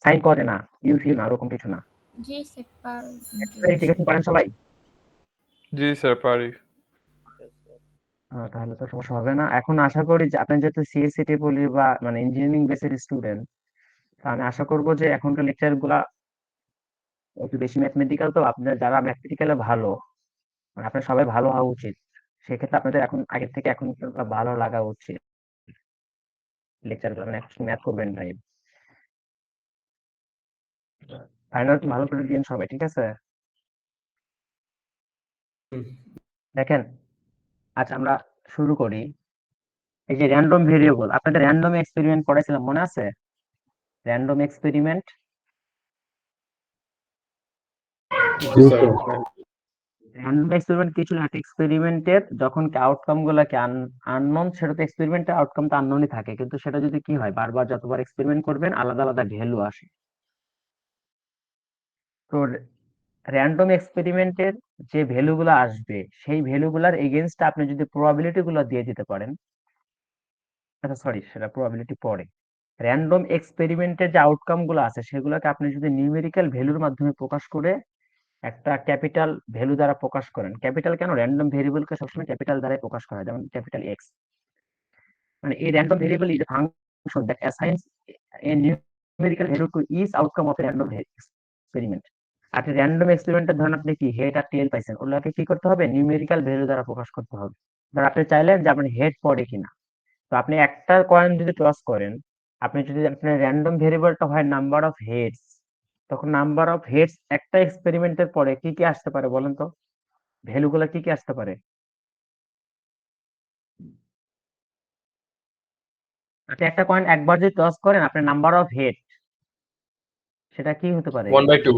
Sign করে না, ইউসি না, ওরকম কিছু না। জি স্যার পারি। ঠিক আছে, পারেন সবাই? জি স্যার পারি। তাহলে তো সমস্যা হবে না। এখন আশা করি যে আপনি যেহেতু সিএসসিটি বলি বা মানে ইঞ্জিনিয়ারিং বেসের স্টুডেন্ট, আমি আশা করব যে এখনকার লেকচার গুলা একটু বেশি ম্যাথমেটিক্যাল, তো আপনার যারা ম্যাথমেটিক্যালে ভালো, মানে আপনার সবাই ভালো হওয়া উচিত। সেক্ষেত্রে আপনাদের এখন আগের থেকে এখন ভালো লাগা উচিত লেকচার গুলো, মানে এখন ম্যাথ করবেন ভাই। ফাইনাল ভালো করে দিন সবাই, ঠিক আছে? দেখেন, আচ্ছা আমরা শুরু করি। এই যে র্যান্ডম ভেরিয়েবল, আপনাদের র্যান্ডম এক্সপেরিমেন্ট করেছিলাম, মনে আছে? Random experiment. র্যান্ডম এক্সপেরিমেন্ট কিছু না, এক্সপেরিমেন্টের যখন আউটকাম গুলাকে আননোন, সেটা তো এক্সপেরিমেন্টের আউটকাম তো আননোনই থাকে, কিন্তু সেটা যদি কি হয়, বারবার যতবার এক্সপেরিমেন্ট করবেন আলাদা আলাদা ভ্যালু আসে। তো র্যান্ডম এক্সপেরিমেন্টের যে ভ্যালুগুলো আসবে, সেই ভ্যালুগুলার এগেইনস্ট আপনি যদি প্রবাবিলিটি গুলো দিয়ে দিতে পারেন, আচ্ছা সরি, সেটা প্রবাবিলিটি পরে। র্যান্ডম এক্সপেরিমেন্টের যে আউটকাম গুলো আছে, সেগুলোকে আপনি যদি নিউমেরিক্যাল ভ্যালুর মাধ্যমে প্রকাশ করে একটা ক্যাপিটাল ভ্যালু দ্বারা প্রকাশ করেন। ক্যাপিটাল কেন, র্যান্ডম ভেরিয়েবলকে সবসময় ক্যাপিটাল দ্বারাই প্রকাশ করা হয়, যেমন ক্যাপিটাল এক্স। মানে এই random variable is a function that assigns a numerical value to each outcome of a random experiment. আর র্যান্ডম এক্সপেরিমেন্টের ধরেন আপনি কি হেড আর টেল পাইছেন, ওগুলোকে কি করতে হবে, নিউমেরিক্যাল ভ্যালু দ্বারা প্রকাশ করতে হবে। ধর আপনি চাইলেন যে আপনার হেড পড়ে কিনা, তো আপনি একটা কয়েন যদি টস করেন, আপনি যদি আপনার র্যান্ডম ভেরিয়েবলটা হয় নাম্বার অফ হেডস, তখন নাম্বার অফ হেডস একটা এক্সপেরিমেন্টের পরে কি কি আসতে পারে বলেন তো, ভ্যালুগুলো কি কি আসতে পারে? আপনি একটা কয়েন একবার যদি টস করেন, আপনার নাম্বার অফ হেড সেটা কি হতে পারে? 1/2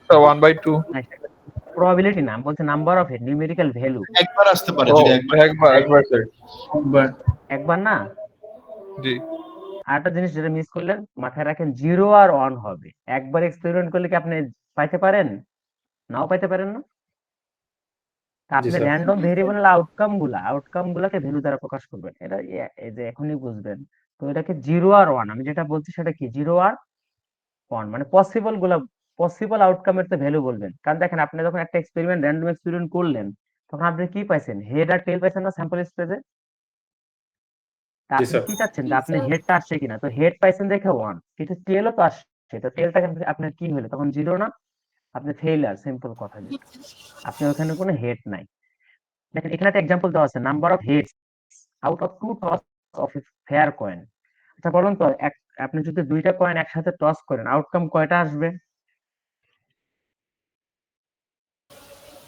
1/2 প্রবাবিলিটি না, আমি বলছি number of head, numerical value. একবার আসতে পারে ও যদি একবার একবার স্যার। একবার না। জি আরেকটা জিনিস যেটা মিস করলেন, মাথায় রাখেন, 0 আর 1 হবে। একবার এক্সপেরিমেন্ট করলে কি আপনি পাইতে পারেন? নাও পাইতে পারেন না। তা আপনি র্যান্ডম ভেরিয়েবলের আউটকাম গুলাকে ভ্যালু দ্বারা প্রকাশ করবেন, এটা এই যে এখনই বুঝবেন। তো এটাকে 0 আর 1, আমি যেটা বলছি সেটা কি, 0 আর 1 মানে পসিবল আউটকামের তো ভ্যালু বলবেন। কারণ দেখেন, আপনি যখন একটা এক্সপেরিমেন্ট র্যান্ডম এক্সপেরিমেন্ট করলেন, তখন আপনি কি পাইছেন, হেড আর টেল পাইছেন না স্যাম্পল স্পেসে। তা আপনি কি চাচ্ছেন যে আপনি হেডটা আসছে কিনা, তো হেড পাইছেন দেখে 1, কিন্তু টেলও তো আসছে, তো টেলটা আপনার কি হলো তখন, 0 না? আপনি ফেইলার, সিম্পল কথা যে আপনি ওখানে কোনো হেড নাই। দেখেন এখানে একটা এক্সাম্পল দেওয়া আছে, number of heads out of 2 toss of a fair coin. আচ্ছা বলুন তো, আপনি যদি দুইটা কয়েন একসাথে টস করেন, আউটকাম কয়টা আসবে?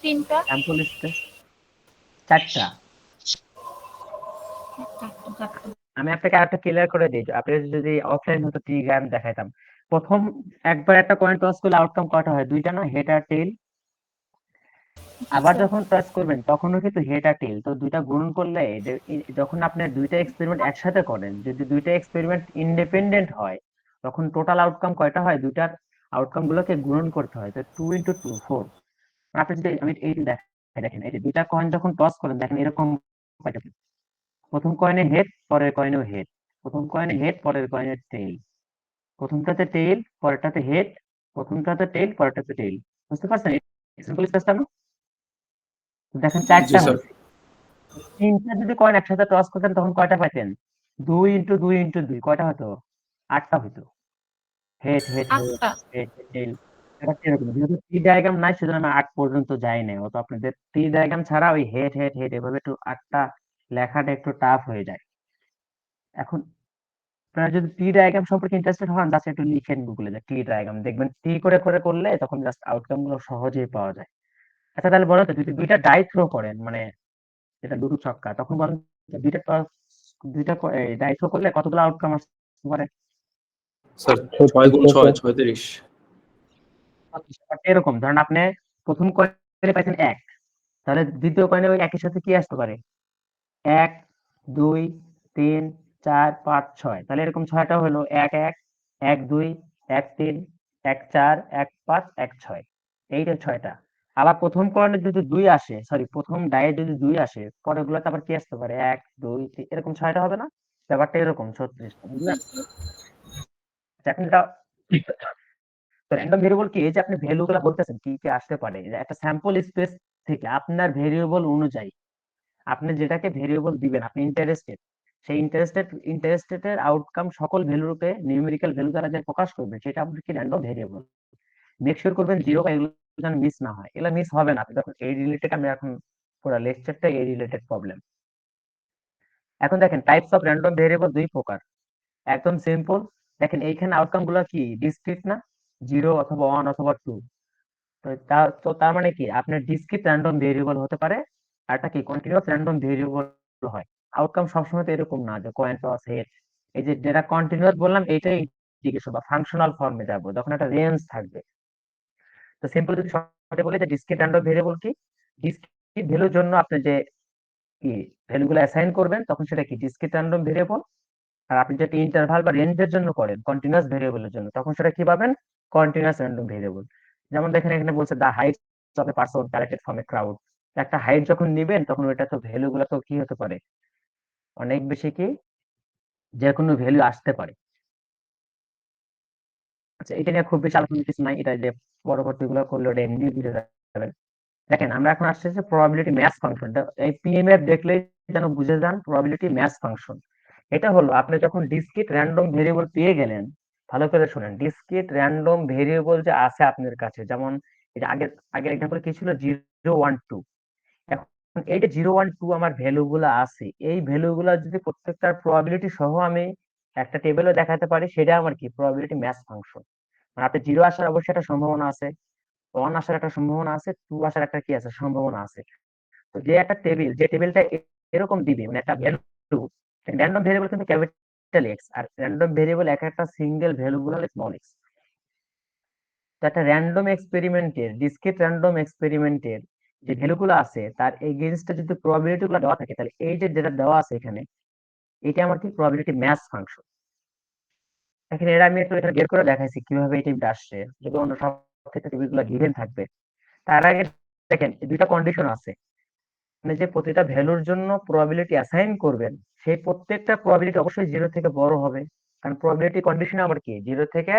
3টা। স্যাম্পল স্পেস 4টা। আমি আপনাকে আরেকটা ক্লিয়ার করে দিই, আপনি যদি অফলাইন হতো ঠিক আমি দেখাইতাম। প্রথম একবার একটা কয়েন টস করলে আউটকাম কয়টা হয়, দুইটা না, হেড আর টেল। আবার যখন টস করবেন তখনও কিন্তু হেড আর টেল, তো দুইটা গুণন করলে যখন আপনি দুইটা এক্সপেরিমেন্ট একসাথে করেন, যদি দুইটা এক্সপেরিমেন্ট ইন্ডিপেন্ডেন্ট হয়, তখন টোটাল আউটকাম কয়টা হয়, দুইটার আউটকাম গুলোকে গুণন করতে হয়, তো 2 × 2 4। আপনি যদি আমি এই দেখেন, এই যে দুইটা কয়েন যখন টস করেন, দেখেন এরকম কয়টা, প্রথম কয়েনে হেড, পরের কয়েনেও হেড, প্রথম কয়েনে হেড, পরের কয়েনে টেইল, প্রথমটাতে টেইল, পরেরটাতে হেড, প্রথমটাতে টেইল, পরেরটাতে টেইল। বুঝতে পারছেন সিম্পল স্পেসটা না? দেখেন 4টা হয়েছে। তিনটা যদি কয়েন একসাথে টস করতেন তখন কয়টা পাইতেন, 2 × 2 × 2 কয়টা হতো, 8টা হতো। হেড হেড হেড 8টা। Head tail. এটা কিরকম, যেহেতু ট্রি ডায়াগ্রাম নাই সেজন্য আমি 8 পর্যন্ত যাই নাই, অত আপনাদের ট্রি ডায়াগ্রাম ছাড়া ওই হেড হেড হেড এভাবে একটু 8টা লেখাটা একটু টাফ হয়ে যায়। এখন আপনারা যদি ট্রি ডায়াগ্রাম সম্পর্কে ইন্টারেস্টেড হন, জাস্ট একটু লিখেন গুগলে যে ট্রি ডায়াগ্রাম, দেখবেন ট্রি করে করে করলে তখন জাস্ট আউটকাম গুলো সহজেই পাওয়া যায়। আচ্ছা তাহলে বলো তো, যদি দুইটা ডাই থ্রো করেন, মানে এটা দুটো ছক্কা, তখন বলেন দুইটা ডাই থ্রো করলে কতগুলো আউটকাম আসতে পারে? স্যার 6 × 6 36। ব্যাপারটা এরকম, ধরেন আপনি প্রথম কয়েনে পাইছেন 1, তাহলে দ্বিতীয় কয়েনে ওই একই সাথে কি আসতে পারে, 1 2 3 4 5 6, তাহলে এরকম 6টা হলো 1 1 1 2 1 3 1 4 1 5 1 6, এইটা 6টা। আবার প্রথম কয়েনে যদি 2 আসে, সরি প্রথম ডায়ে যদি 2 আসে, পরের গুলোতে আবার কি আসতে পারে, 1 2 3, এরকম 6টা হবে না? ব্যাপারটা এরকম 36টা, বুঝলেন? এখন এটা তো র্যান্ডম ভেরিয়েবল কি, এই যে আপনি ভ্যালু গুলো বলতেছেন কি কি আসতে পারে, যে একটা স্যাম্পল স্পেস থেকে আপনার ভেরিয়েবল অনুযায়ী আপনি যেটাকে ভেরিয়েবল দিবেন, আপনি ইন্টারেস্টেড, সেই ইন্টারেস্টেড এর আউটকাম সকল ভ্যালু রূপে নিউমেরিক্যাল ভ্যালু দ্বারা যে প্রকাশ করবেন সেটা আপনার কি র্যান্ডম ভেরিয়েবল। মেক শিওর করবেন জিরো বা এগুলো যেন মিস না হয়, এগুলো মিস হবে না। আপনি যখন এই রিলেটেড, আমি এখন পুরো লেকচারটা এই রিলেটেড প্রবলেম। এখন দেখেন টাইপস অফ র্যান্ডম ভেরিয়েবল দুই প্রকার, একদম সিম্পল। দেখেন এইখানে আউটকাম গুলো কি ডিসক্রিট না, জিরো অথবা ওয়ান অথবা টু। তো তার মানে কি আপনার ডিসক্রিট র্যান্ডম ভেরিয়েবল হতে পারে, আর একটা কি কন্টিনিউয়াস র্যান্ডম ভেরিয়েবল হয়। আউটকাম সবসময় তো এরকম না যে কয়েন টস হেড। এই যে যেটা কন্টিনিউয়াস বললাম এইটাই ইন্টিগ্রেশন বা ফাংশনাল ফর্মে যাবো, যখন একটা রেঞ্জ থাকবে। তো সিম্পল যদি শর্টে বলি যে ডিসক্রিট র্যান্ডম ভেরিয়েবল কি, ডিসক্রিট ভ্যালুর জন্য আপনি যে কি ভ্যালু গুলো অ্যাসাইন করবেন তখন সেটা কি ডিসক্রিট র্যান্ডম ভেরিয়েবল। আর আপনি যেটা ইন্টারভাল বা রেঞ্জের জন্য করেন কন্টিনিউয়াস ভেরিয়েবলের জন্য, তখন সেটা কি পাবেন, কন্টিনিউয়াস র্যান্ডম ভেরিয়েবল। যেমন দেখেন এখানে বলছে the height of a person collected from a crowd. একটা হাইট যখন নিবেন তখন ওটা তো ভ্যালু গুলো তো কি হতে পারে, অনেক বেশি কি, যে কোনো ভ্যালু আসতে পারে। আচ্ছা, এটা নিয়ে খুব বেশি আলোচনা কিছু নাই, এটা যে পরবর্তী গুলো করলে ওটা এমনি বুঝে যাবেন। দেখেন আমরা এখন আসছে যে প্রবাবিলিটি ম্যাথ ফাংশন, এই পিএমএফ দেখলেই যেন বুঝে যান প্রবাবিলিটি ম্যাথ ফাংশন। এটা হলো আপনি যখন ডিসক্রিট র্যান্ডম ভেরিয়েবল পেয়ে গেলেন, ভালো করে শুনেন, ডিসক্রিট র্যান্ডম ভেরিয়েবল যে আছে আপনার কাছে, যেমন এটা আগের এক্সাম্পল কি ছিল, 0 1 2। এখন এই যে 0 1 2 আমার ভ্যালু গুলো আছে, এই ভ্যালু গুলো যদি প্রত্যেকটার প্রবাবিলিটি সহ আমি একটা টেবিলে দেখাতে পারি, সেটা আমার কি প্রবাবিলিটি ম্যাথ ফাংশন। মানে আপনি জিরো আসার অবশ্যই একটা সম্ভাবনা আছে, ওয়ান আসার একটা সম্ভাবনা আছে, টু আসার একটা কি আছে সম্ভাবনা আছে। তো যে একটা টেবিল, যে টেবিলটা এরকম দিবে, মানে একটা ভ্যালু, র্যান্ডম ভেরিয়েবল কিন্তু ক্যাপিটাল এক্স, আর র্যান্ডম ভেরিয়েবল এক একটা সিঙ্গেল ভ্যালু গুলো স্মল এক্স। তো একটা র্যান্ডম এক্সপেরিমেন্টের, ডিসক্রিট র্যান্ডম এক্সপেরিমেন্টের যে ভ্যালু গুলো আছে তার এগেইনস্টে যদি প্রবাবিলিটি গুলো দেওয়া থাকে, তাহলে এই যে যেটা দেওয়া আছে এখানে, এটা আমার কি প্রবাবিলিটি ম্যাথ ফাংশন। এখানে এরা আমি একটু এখানে বের করে দেখাইছি কিভাবে এই টেবিলটা আসছে, যদি অন্য সব ক্ষেত্রে টেবিল গুলো গিভেন থাকবে। তার আগে দেখেন দুইটা কন্ডিশন আছে, মানে যে প্রতিটা ভ্যালুর জন্য প্রবাবিলিটি অ্যাসাইন করবেন, সেই প্রত্যেকটা প্রবাবিলিটি অবশ্যই জিরো থেকে বড় হবে। কারণ প্রবাবিলিটি কন্ডিশন আবার কি জিরো থেকে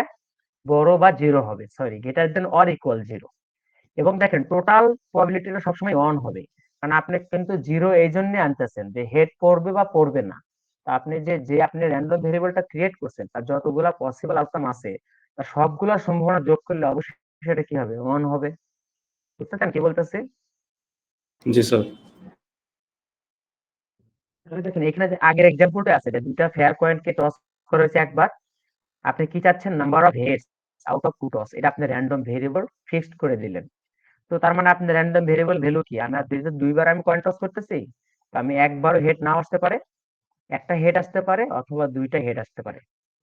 বড় বা জিরো হবে, sorry greater than or equal zero. এবং দেখেন টোটাল প্রবাবিলিটিটা সবসময় অন হবে, কারণ আপনি কিন্তু জিরো এই জন্য আনতেছেন যে হেড পড়বে বা পড়বে না। তা আপনি যে আপনি র্যান্ডম ভেরিয়েবলটা ক্রিয়েট করছেন তার যতগুলা পসিবল আউটকাম আছে, তার সবগুলা সম্ভাবনা যোগ করলে অবশ্যই সেটা কি হবে, অন হবে। বুঝতে কি বলতেছে? জি স্যার। তাহলে দেখেন এখানে যে আগের এক্সাম্পলটা আছে, যে দুইটা ফেয়ার কয়েনকে টস করা হয়েছে একবার, আপনি কি চাচ্ছেন, number of heads out of two toss, এটা আপনি র্যান্ডম ভেরিয়েবল ফিক্সড করে দিলেন। তো তার মানে আপনি র্যান্ডম ভেরিয়েবল ভ্যালু কি, আমরা দুইবার আমি কয়েন টস করতেছি, তো আমি একবারও হেড নাও আসতে পারে, একটা হেড আসতে পারে অথবা দুইটা হেড আসতে পারে,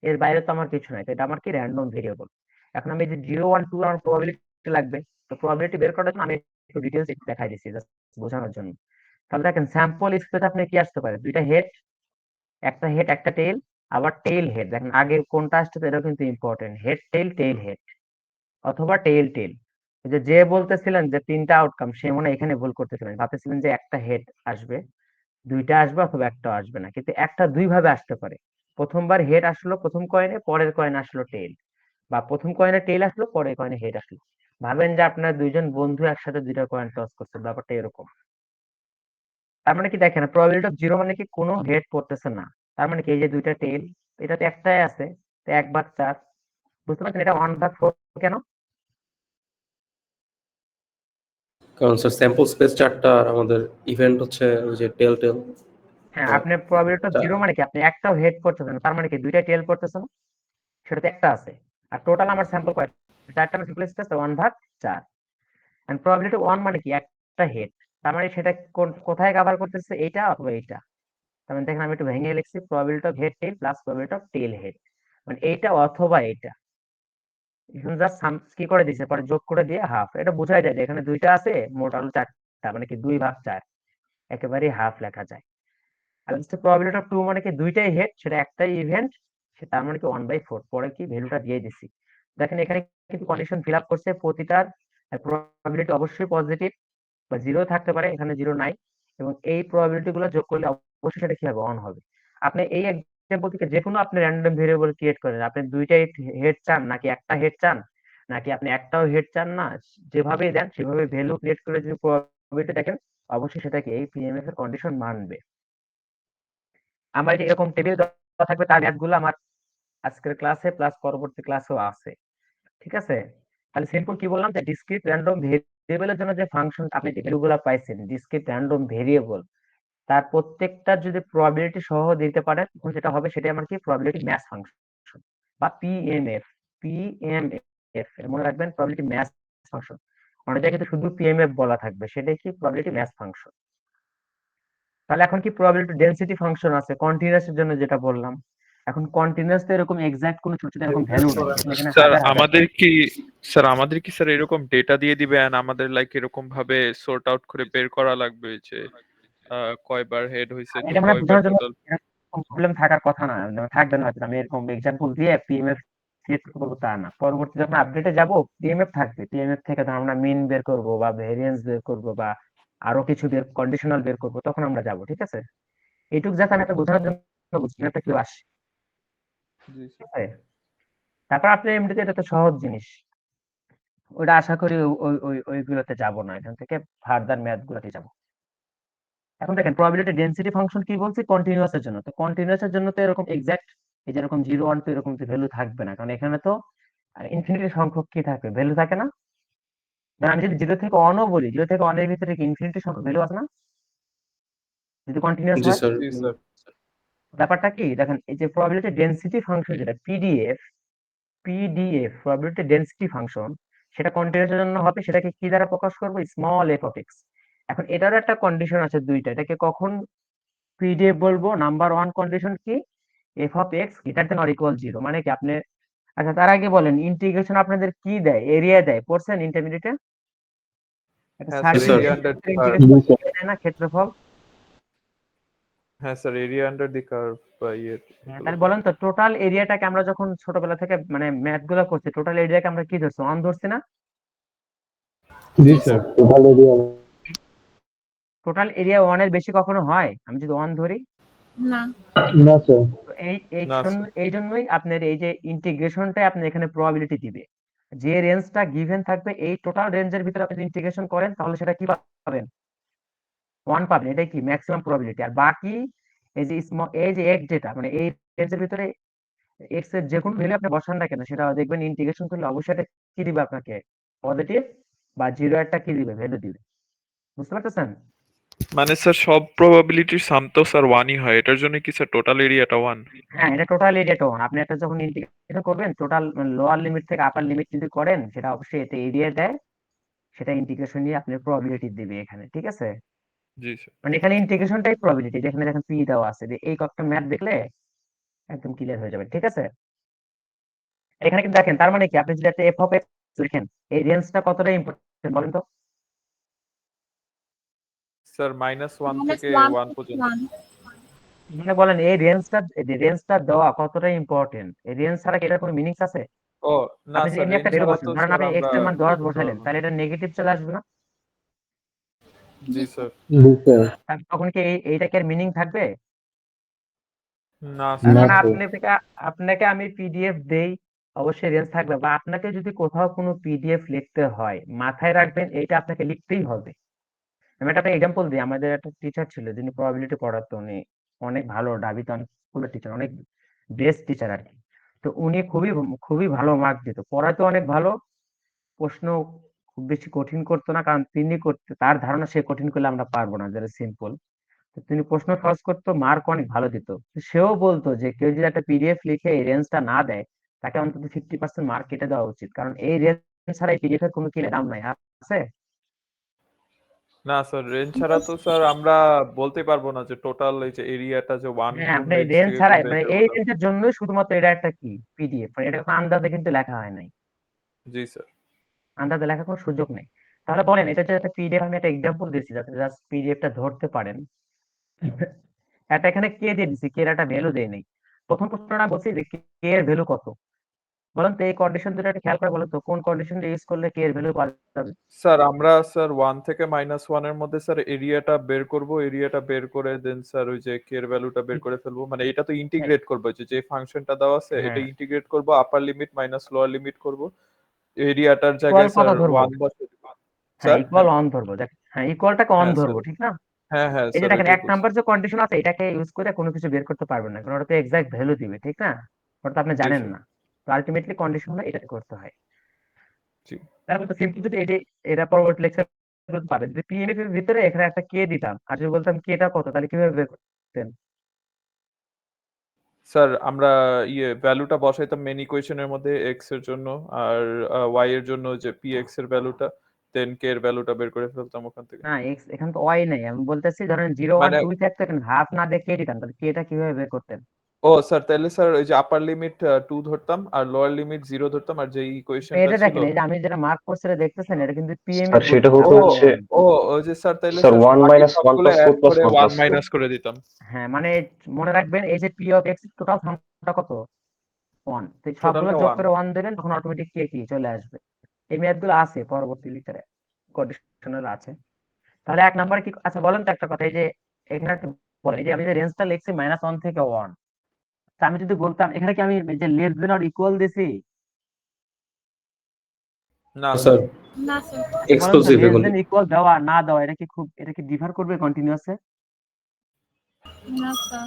এর বাইরে তো আমার কিছু নাই। তো এটা আমার কি র্যান্ডম ভেরিয়েবল। এখন আমি যে 0 1 2 আমার প্রবাবিলিটি লাগবে, তো প্রবাবিলিটি বের করার জন্য আমি একটু ডিটেইলস একটু দেখাই দিচ্ছি জাস্ট বোঝানোর জন্য। তাহলে দেখেন স্যাম্পল স্পেস আপনি কি আসতে পারে, দুইটা হেড, একটা হেড একটা টেইল, আবার টেইল হেড। দেখেন আগে কোনটা আসছে তো এটাও কিন্তু important, head tail tail head অথবা টেইল টেইল। যে বলতেছিলেন যে তিনটা আউটকাম, সে মনে হয় এখানে ভুল করতেছিলেন, ভাবতেছিলেন যে একটা হেড আসবে, দুইটা আসবে অথবা একটা আসবে না, কিন্তু একটা দুই ভাবে আসতে পারে। প্রথমবার হেড আসলো প্রথম কয়েনে, পরের কয়েন আসলো টেইল, বা প্রথম কয়েনে টেইল আসলো পরের কয়েনে হেড আসলো। ভাবেন যে আপনার দুইজন বন্ধু একসাথে দুইটা কয়েন টস করছে, ব্যাপারটা এরকম। তার মানে কি দেখেন প্রবাবিলিটি অফ জিরো মানে কি কোনো হেড পড়তেছে না। তার মানে কি এই যে দুইটা টেইল, এটাতে একটাই আছে, তো 1/4। বুঝতে পারছেন এটা 1/4 কেন? কারণ স্যার স্যাম্পল স্পেস চারটা আর আমাদের ইভেন্ট হচ্ছে ওই যে টেল টেল। হ্যাঁ, আপনি প্রবাবিলিটি অফ জিরো মানে কি আপনি একটাও হেড পড়তেছেন না, তার মানে কি দুইটা টেল পড়তেছে না, সেটাতে একটা আছে। আর টোটাল আমার স্যাম্পল কয়টা, চারটা স্যাম্পল স্পেস 1/4। এন্ড প্রবাবিলিটি 1 মানে কি একটা হেড, তার মানে সেটা কোথায় কভার করতেছে, এইটা অথবা এইটা। তার মানে দেখেন আমি একটু ভেঙে লিখছি, probability of head tell plus probability of tell head, মানে এইটা অথবা এইটা। এখন জাস্ট কি করে দিছে, পরে যোগ করে দিয়ে হাফ, এটা বোঝাই যায় যে এখানে দুইটা আছে, মোট হলো চারটা, মানে কি 2/4, একেবারে হাফ লেখা যায়। আর হচ্ছে প্রবাবিলিটি অফ টু মানে কি দুইটাই হেড, সেটা একটাই ইভেন্ট, সে তার মানে কি 1/4, পরে কি ভ্যালুটা দিয়ে দিছি। দেখেন এখানে কিন্তু কন্ডিশন ফিল আপ করছে প্রতিটার, প্রবাবিলিটি অবশ্যই পজিটিভ বা জিরো থাকতে পারে, এখানে জিরো নাই। এবং এই প্রবাবিলিটি গুলো যোগ করলে অবশ্যই সেটা কি হবে, অন হবে। আপনি এই এক্সাম্পল থেকে যে কোনো আপনি র্যান্ডম ভেরিয়েবল ক্রিয়েট করেন, আপনি দুইটাই হেড চান নাকি একটা হেড চান, নাকি আপনি একটাও হেড চান না, যেভাবে দেন সেভাবে ভ্যালু ক্রিয়েট করে যদি প্রবাবিলিটি দেখেন, অবশ্যই সেটাকে এই পিএমএফ এর কন্ডিশন মানবে। আমার যে এরকম টেবিল দেওয়া থাকবে, তার ম্যাথগুলো আমার আজকের ক্লাসে প্লাস পরবর্তী ক্লাসেও আছে, ঠিক আছে? তাহলে সিম্পল কি বললাম, যে ডিসক্রিট র্যান্ডম ভেরিয়েবলের জন্য যে ফাংশন আপনি যে ভ্যালুগুলো পাইছেন, ডিসক্রিট র্যান্ডম ভেরিয়েবল, তার প্রত্যেকটা যদি প্রবাবিলিটি সহ দিতে পারেন, তখন যেটা হবে সেটাই আমার কি প্রবাবিলিটি ম্যাচ ফাংশন বা পিএমএফ। পিএমএফ মনে রাখবেন, প্রবাবিলিটি ম্যাচ ফাংশন। অনেক জায়গায় কিন্তু শুধু পিএমএফ বলা থাকবে, সেটাই কি প্রবাবিলিটি ম্যাচ ফাংশন। তাহলে এখন কি প্রবাবিলিটি ডেনসিটি ফাংশন আছে কন্টিনিউয়াস এর জন্য, যেটা বললাম। এখন কন্টিনিউয়াস তো এরকম এক্সাক্ট কোনো ছোট ছোট এরকম ভ্যালু নাই, এখানে স্যার হাজার হাজার। আমাদের কি স্যার এরকম ডেটা দিয়ে দিবেন, আমাদের লাইক এরকম ভাবে সর্ট আউট করে বের করা লাগবে যে কয়বার হেড হইছে কি এটা মানে কয়বার বোঝানোর জন্য টোটাল? এরকম প্রবলেম থাকার কথা না, থাকবে না হয়তো। আমি এরকম এক্সাম্পল দিয়ে পিএমএফ সিলেক্ট করবো তা না, পরবর্তী যখন আপডেটে যাব পিএমএফ থাকবে, পিএমএফ থেকে ধর আমরা মিন বের করব বা ভেরিয়েন্স বের করব বা আরো কিছু কন্ডিশনাল বের করব, তখন আমরা যাব, ঠিক আছে? এইটুক যাতে আমি একটা বোঝানোর জন্য বুঝছি একটা কেউ আসে, জি ঠিক স্যার। আছে? তারপর আপনি এমনিতে এটা তো সহজ জিনিস, ওটা আশা করি ওইগুলোতে যাব না, এখান থেকে ফার্দার ম্যাথ গুলোতে যাব। এখন দেখেন প্রবাবিলিটি ডেনসিটি ফাংশন কি বলছি, কন্টিনিউয়াস এর জন্য। তো কন্টিনিউয়াস এর জন্য তো এরকম এক্সাক্ট এই যেরকম 0 1 তো এরকম তো ভ্যালু থাকবে না, কারণ এখানে তো ইনফিনিটি সংখ্যক কি থাকবে, ভ্যালু থাকে না। ধরেন আমি যদি 0 থেকে 1 ও বলি, 0 থেকে 1 এর ভিতরে কি ইনফিনিটি সংখ্যক ভ্যালু আছে না, যদি কন্টিনিউয়াস জি হয়? স্যার। জি স্যার। ব্যাপারটা কি দেখেন, এই যে প্রবাবিলিটি ডেনসিটি ফাংশন যেটা পিডিএফ প্রবাবিলিটি ডেনসিটি ফাংশন, সেটা কন্টিনিউয়াস এর জন্য হবে, সেটাকে কি দ্বারা প্রকাশ করব, স্মল এফ অফ এক্স। এখন এটারও একটা কন্ডিশন আছে দুইটা, এটাকে কখন পিডিএফ বলবো, নাম্বার ওয়ান কন্ডিশন কি, f of x greater than or equal 0, মানে কি আপনি, আচ্ছা তার আগে বলেন ইন্টিগ্রেশন আপনাদের কি দেয়, এরিয়া দেয়, পড়ছেন ইন্টারমিডিয়েটে একটা হ্যাঁ sir, circle sir. Area under the ক্ষেত্রে কার্ভ। ইন্টিগ্রেশন দেয় না, ক্ষেত্রফল। হ্যাঁ sir, area under the curve বা ইয়ে। হ্যাঁ, তাহলে বলেন তো টোটাল এরিয়াটাকে আমরা যখন ছোটবেলা থেকে মানে ম্যাথ গুলো করছি, টোটাল এরিয়াকে আমরা কি ধরছি, অন ধরছি না? জি স্যার। টোটাল এরিয়া ওয়ান এর বেশি কখনো হয় আমি যদি ওয়ান ধরি? না। না স্যার। তো এই এই না জন্য স্যার। এই জন্যই আপনার এই যে ইন্টিগ্রেশনটাই আপনি এখানে প্রবাবিলিটি দিবে, যে রেঞ্জটা গিভেন থাকবে এই টোটাল রেঞ্জের ভিতরে আপনি ইন্টিগ্রেশন করেন, তাহলে সেটা কি পাবেন, ওয়ান পাবেন, এটাই কি ম্যাক্সিমাম প্রবাবিলিটি। আর বাকি এই যে এই যে এক্স যেটা মানে এই রেঞ্জের ভিতরে এক্স এর যে কোনো ভ্যালু আপনি বসান না কেন, সেটা দেখবেন ইন্টিগ্রেশন করলে অবশ্যই এটা কি দিবে আপনাকে, পজিটিভ বা 0 একটা কি দিবে, ভ্যালু দিবে। বুঝতে পারতেছেন? মানে স্যার সব প্রবাবিলিটির সাম তো স্যার ওয়ানই হয়, এটার জন্য কি স্যার টোটাল এরিয়াটা ওয়ান? হ্যাঁ, এটা টোটাল এরিয়াটা ওয়ান। আপনি একটা যখন ইন্টিগ্রেশন করবেন, টোটাল লোয়ার লিমিট থেকে আপার লিমিট যদি করেন, সেটা অবশ্যই এতে এরিয়া দেয়, সেটা ইন্টিগ্রেশন নিয়ে আপনার প্রবাবিলিটি দিবে এখানে, ঠিক আছে? জি স্যার। মানে এখানে ইন্টিগ্রেশনটাই প্রবাবিলিটি, যেখানে দেখেন পি দেওয়া আছে, যে এই কয়েকটা ম্যাথ দেখলে একদম ক্লিয়ার হয়ে যাবে, ঠিক আছে? এখানে কিন্তু দেখেন, তার মানে কি আপনি যদি একটা এফ অফ এক্স লিখেন, এই রেঞ্জটা কতটা ইম্পর্টেন্ট বলেন তো? স্যার -1 থেকে -1 1 থেকে পর্যন্ত। 1। মানে বলেন এই রেঞ্জটা দেওয়া কতটা ইম্পর্টেন্ট, এই রেঞ্জ ছাড়া কি এটার কোনো মিনিংস আছে? ও না আপনি যদি স্যার, এমনি রেঞ্জ একটা ভ্যালু ছাড়া বসান, তো ধরেন স্যার আপনি আমরা এক্স এর মান 10 করতে বসালেন, পারবো না। তাহলে এটা নেগেটিভ চলে আসবে না? জি স্যার। তখন কি এইটা কি এর মিনিং থাকবে? না তার স্যার। মানে আপনাকে আমি পিডিএফ দেই, অবশ্যই রেঞ্জ থাকবে, বা আপনাকে যদি কোথাও কোনো পিডিএফ লিখতে হয়, মাথায় রাখবেন এইটা আপনাকে লিখতেই হবে। আমি একটা এক্সাম্পল দিই, আমাদের একটা টিচার ছিল যিনি প্রবাবিলিটি পড়াতো, উনি অনেক ভালো ডাবিতন স্কুলের টিচার, অনেক বেস্ট টিচার আর কি। তো উনি খুবই খুবই ভালো মার্ক দিত, পড়াতে অনেক ভালো, প্রশ্ন খুব বেশি কঠিন করতো না, কারণ তিনি করতে তার ধারণা সে কঠিন করলে আমরা পারবো না, যারা সিম্পল। তো তিনি প্রশ্ন সহজ করতো, মার্ক অনেক ভালো দিত। তো সেও বলতো যে কেউ যদি একটা পিডিএফ লিখে এই রেঞ্জটা না দেয়, তাকে অন্তত 50% মার্ক কেটে দেওয়া উচিত, কারণ এই রেঞ্জ ছাড়া এই পিডিএফ এর কোনো কি দাম নাই, আছে? না স্যার, রেঞ্জ ছাড়া তো স্যার আমরা বলতে পারবো না যে টোটাল এই যে এরিয়াটা যে হ্যাঁ, কোন আপনি রেঞ্জ রেঞ্জ থেকে কোন ছাড়াই মানে রেঞ্জের এই মধ্যে। রেঞ্জের জন্যই শুধুমাত্র এটা একটা কি পিডিএফ, মানে এটা কোনো আন্দাজে কিন্তু লেখা হয় নাই, জি স্যার। আন্দাজে লেখার কোনো সুযোগ নেই। তাহলে বলেন এটা যে একটা পিডিএফ, আমি একটা এক্সাম্পল দিচ্ছি যাতে জাস্ট পিডিএফটা ধরতে পারেন। এটা এখানে কে দিয়ে দিছি, কে এর একটা ভ্যালু দেয় নাই। প্রথম প্রশ্নটা বলছি যে কে এর ভ্যালু কত, বলেন তো এই কন্ডিশন দুটো একটা খেয়াল করে বলেন তো, কোন কন্ডিশনটা ইউজ করলে কে এর ভ্যালু পাওয়া যাবে? স্যার আমরা স্যার 1 থেকে -1 এর মধ্যে স্যার এরিয়াটা বের করব, এরিয়াটা বের করে দেন স্যার ওই যে কে এর ভ্যালুটা বের করে ফেলবো, মানে এটা তো হ্যাঁ, ইন্টিগ্রেট করবো, যে যে ফাংশনটা দেওয়া আছে এটা হ্যাঁ, ইন্টিগ্রেট করব, আপার লিমিট মাইনাস লোয়ার লিমিট করব, এরিয়াটার ইকুয়াল জায়গায় কত স্যার ধরবো? 1 বসে হ্যাঁ স্যার ইকুয়াল অন ধরবো, দেখ হ্যাঁ ইকুয়ালটাকে অন হ্যাঁ স্যার ধরবো, ঠিক না? হ্যাঁ হ্যাঁ এই যে স্যার দেখেন এটাই 1 বলছি নাম্বার যে কন্ডিশন আছে এটাকে ইউজ করে কোনো কিছু বের করতে পারবেন না, কারণ ওটাতে এক্সাক্ট ভ্যালু দিবে, ঠিক না? ওটা তো আপনি জি জানেন স্যার না। তো আলটিমেটলি কন্ডিশন হলো এটা করতে হয়। জি তারপর তো সিম্পলি যদি এটা পরবর্তী লেকচার পাবেন, যদি পিএনএফ এর ভিতরে এখানে একটা কে দিতাম আর যদি বলতাম কেটা কত, তাহলে কিভাবে বের করতেন? স্যার আমরা ভ্যালুটা বসাইতাম মেন ইকুয়েশনের মধ্যে এক্স এর জন্য আর ওয়াই এর জন্য যে পি এক্স এর ভ্যালুটা, দেন কে এর ভ্যালুটা বের করে ফেলতাম ওখান থেকে। না এক্স এখানে তো ওয়াই নেই, আমি বলতেছি ধরেন 0 1 মানে 2 থাকতো, এখানে হাফ না দিয়ে কে দিতাম, তাহলে কেটা কিভাবে বের করতেন? ও স্যার তাহলে স্যার ওই যে আপার লিমিট 2 ধরতাম আর লোয়ার লিমিট 0 ধরতাম, আর যে তো ইকুয়েশনটা এটা ছিল দেখেন, এই যে আমি যেটা মার্ক করছি এটা দেখতেছেন, এটা কিন্তু স্যার পিএমএফ সেটা বলতেছে হতো ও হচ্ছে 1 ও ওই যে স্যার তাহলে স্যার স্যার 1 বাকি মাইনাস 1 সবগুলো প্লাস 4 অ্যাড প্লাস করে 1 1 প্লাস 4। মাইনাস করে দিতাম। হ্যাঁ মানে মনে রাখবেন এই যে পি অফ এক্স টোটাল সামটা কত 1, তো এই সবগুলো টোটালটা যোগ 1। করে 1 দেবেন, তখন অটোমেটিক কে কি চলে আসবে। এই ম্যাথ গুলো আছে পরবর্তী লিটারে, কন্ডিশনাল আছে। তাহলে 1 নাম্বার কি, আচ্ছা বলেন তো একটা কথা, এই যে এখানে একটা বলেন, এই যে আমি যে রেঞ্জটা লিখছি -1 থেকে 1, তা আমি যদি বলতাম এখানে কি আমি এই যে লেস দেন অর ইকুয়াল দিছি? না স্যার স্যার না স্যার। আচ্ছা বলেন তো এক্সক্লুসিভ লেস এগুলি। দেন ইকুয়াল দেওয়া না দেওয়া এটা কি খুব, এটা কি ডিফার করবে কন্টিনিউয়াসে? না স্যার।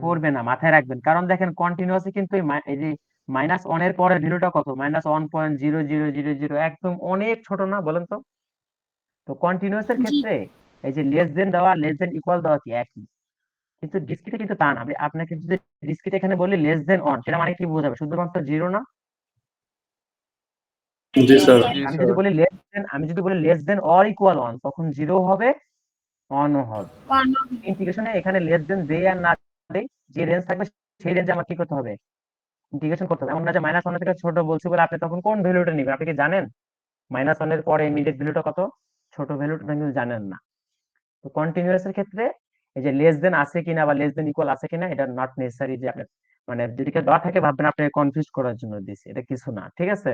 করবে না, মাথায় রাখবেন, কারণ দেখেন কন্টিনিউয়াসে কিন্তু এই যে -1 এর পরের ভ্যালুটা কত, -1.0000, একদম অনেক ছোট না বলেন তো? তো কন্টিনিউয়াস এর জি। ক্ষেত্রে এই যে লেস দেন দেওয়া লেস দেন ইকুয়াল দেওয়া কি একই, কিন্তু ডিসক্রিটে কিন্তু তা না। আপনাকে যদি ডিসক্রিট এখানে বলি লেস দেন অন, সেটা মানে কি বোঝাবে, শুধুমাত্র জিরো না? জি জি স্যার। স্যার। জি আমি যদি বলি less than or equal on, তখন জিরো হবে অনও হবে। 1 ইন্টিগ্রেশনে এখানে লেস দেন দেই আর না দেই, যে রেঞ্জ থাকবে সেই রেঞ্জে আমার কি করতে হবে, ইন্টিগ্রেশন করতে হবে। এমন না যে -1 থেকে ছোট বলছি বলে আপনি তখন কোন ভ্যালুটা নেবেন, আপনি কি জানেন -1 এর পরে ইমিডিয়েট ভ্যালুটা কত? ছোট ভ্যালুটা কিন্তু জানেন না। তো কন্টিনিউয়াস এর ক্ষেত্রে এই যে লেস দেন আছে কিনা বা লেস দেন ইকুয়াল আছে কিনা এটা নট নেসেসারি যে আপনি, মানে যদি কেউ দেওয়া থাকে ভাববেন আপনি কনফিউজ করার জন্য দিছি, এটা কিছু না, ঠিক আছে?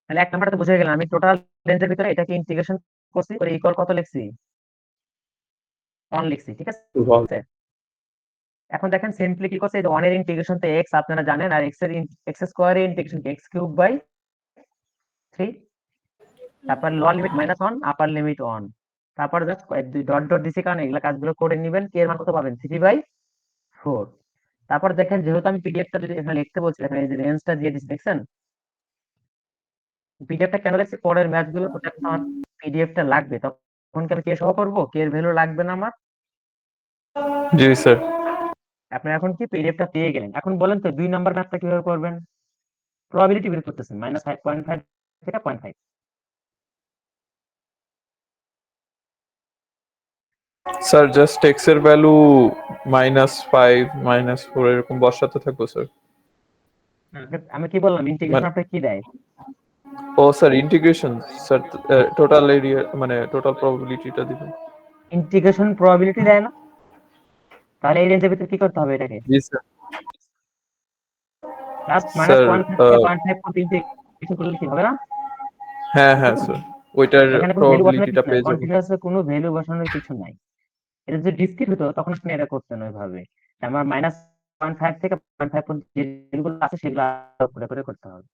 তাহলে 1 নাম্বারটা বুঝে গেলাম, আমি টোটাল রেঞ্জের ভিতরে এটাকে ইন্টিগ্রেশন করছি, করে ইকুয়াল কত লিখছি, অন লিখছি, ঠিক বল। আছে? এখন দেখেন সিম্পলি কি করছে, এই যে 1 এর ইন্টিগ্রেশন তো x আপনারা জানেন, আর x এর x স্কয়ার এর ইন্টিগ্রেশন কি x³ / 3, তারপর লোয়ার লিমিট -1 আপার লিমিট 1, তারপর জাস্ট ডট ডট দিছি কারণ এগুলা কাজগুলো করে নেবেন, কি এর মান কত পাবেন 3/4। তারপর দেখেন যেহেতু আমি পিডিএফটা যদি এখানে লিখতে বলছি, এখানে এই যে রেঞ্জটা দিয়ে দিচ্ছি দেখছেন, পিডিএফটা কেন লিখছি, পরের ম্যাথ গুলো করতে এখন আমার পিডিএফটা লাগবে, তখন কি আমি কে সহ করবো, কে এর ভ্যালু লাগবে না আমার? জি স্যার আপনি এখন কি পিডিএফটা পেয়ে গেলেন, এখন বলেন তো 2 নাম্বার ম্যাথটা কিভাবে করবেন? প্রবাবিলিটি বের করতেছেন -5.5 থেকে 0.5। স্যার জাস্ট এক্স এর ভ্যালু -5 -4 এরকম বসাতে থাকবো স্যার। আমি কি বললাম ইন্টিগ্রেশন মানে আপনাকে কি দেয়? ও sir integration sir total area মানে টোটাল প্রবাবিলিটিটা দিবেন। ইন্টিগ্রেশন প্রবাবিলিটি দেয় না? তাহলে এই রেঞ্জের ভিতরে কি করতে হবে এটাকে, জি স্যার জাস্ট স্যার -1 থেকে 0.5 পর্যন্ত ইন্টিগ্রেশন করলে কি হবে না? হ্যাঁ হ্যাঁ স্যার ওইটার এখানে কোনো ভ্যালু বসানোর প্রবাবিলিটিটা কিছু নাই, পেয়ে যাবো। কন্টিনিউয়াসে কোনো ভ্যালু বসানোর কিছু নাই। এটা যদি ডিসক্রিট হতো তখন আপনি এটা করতেন ওইভাবে, আমার -0.5 থেকে 0.5 পর্যন্ত যেগুলো আছে সেগুলো করে করে করতে হবে,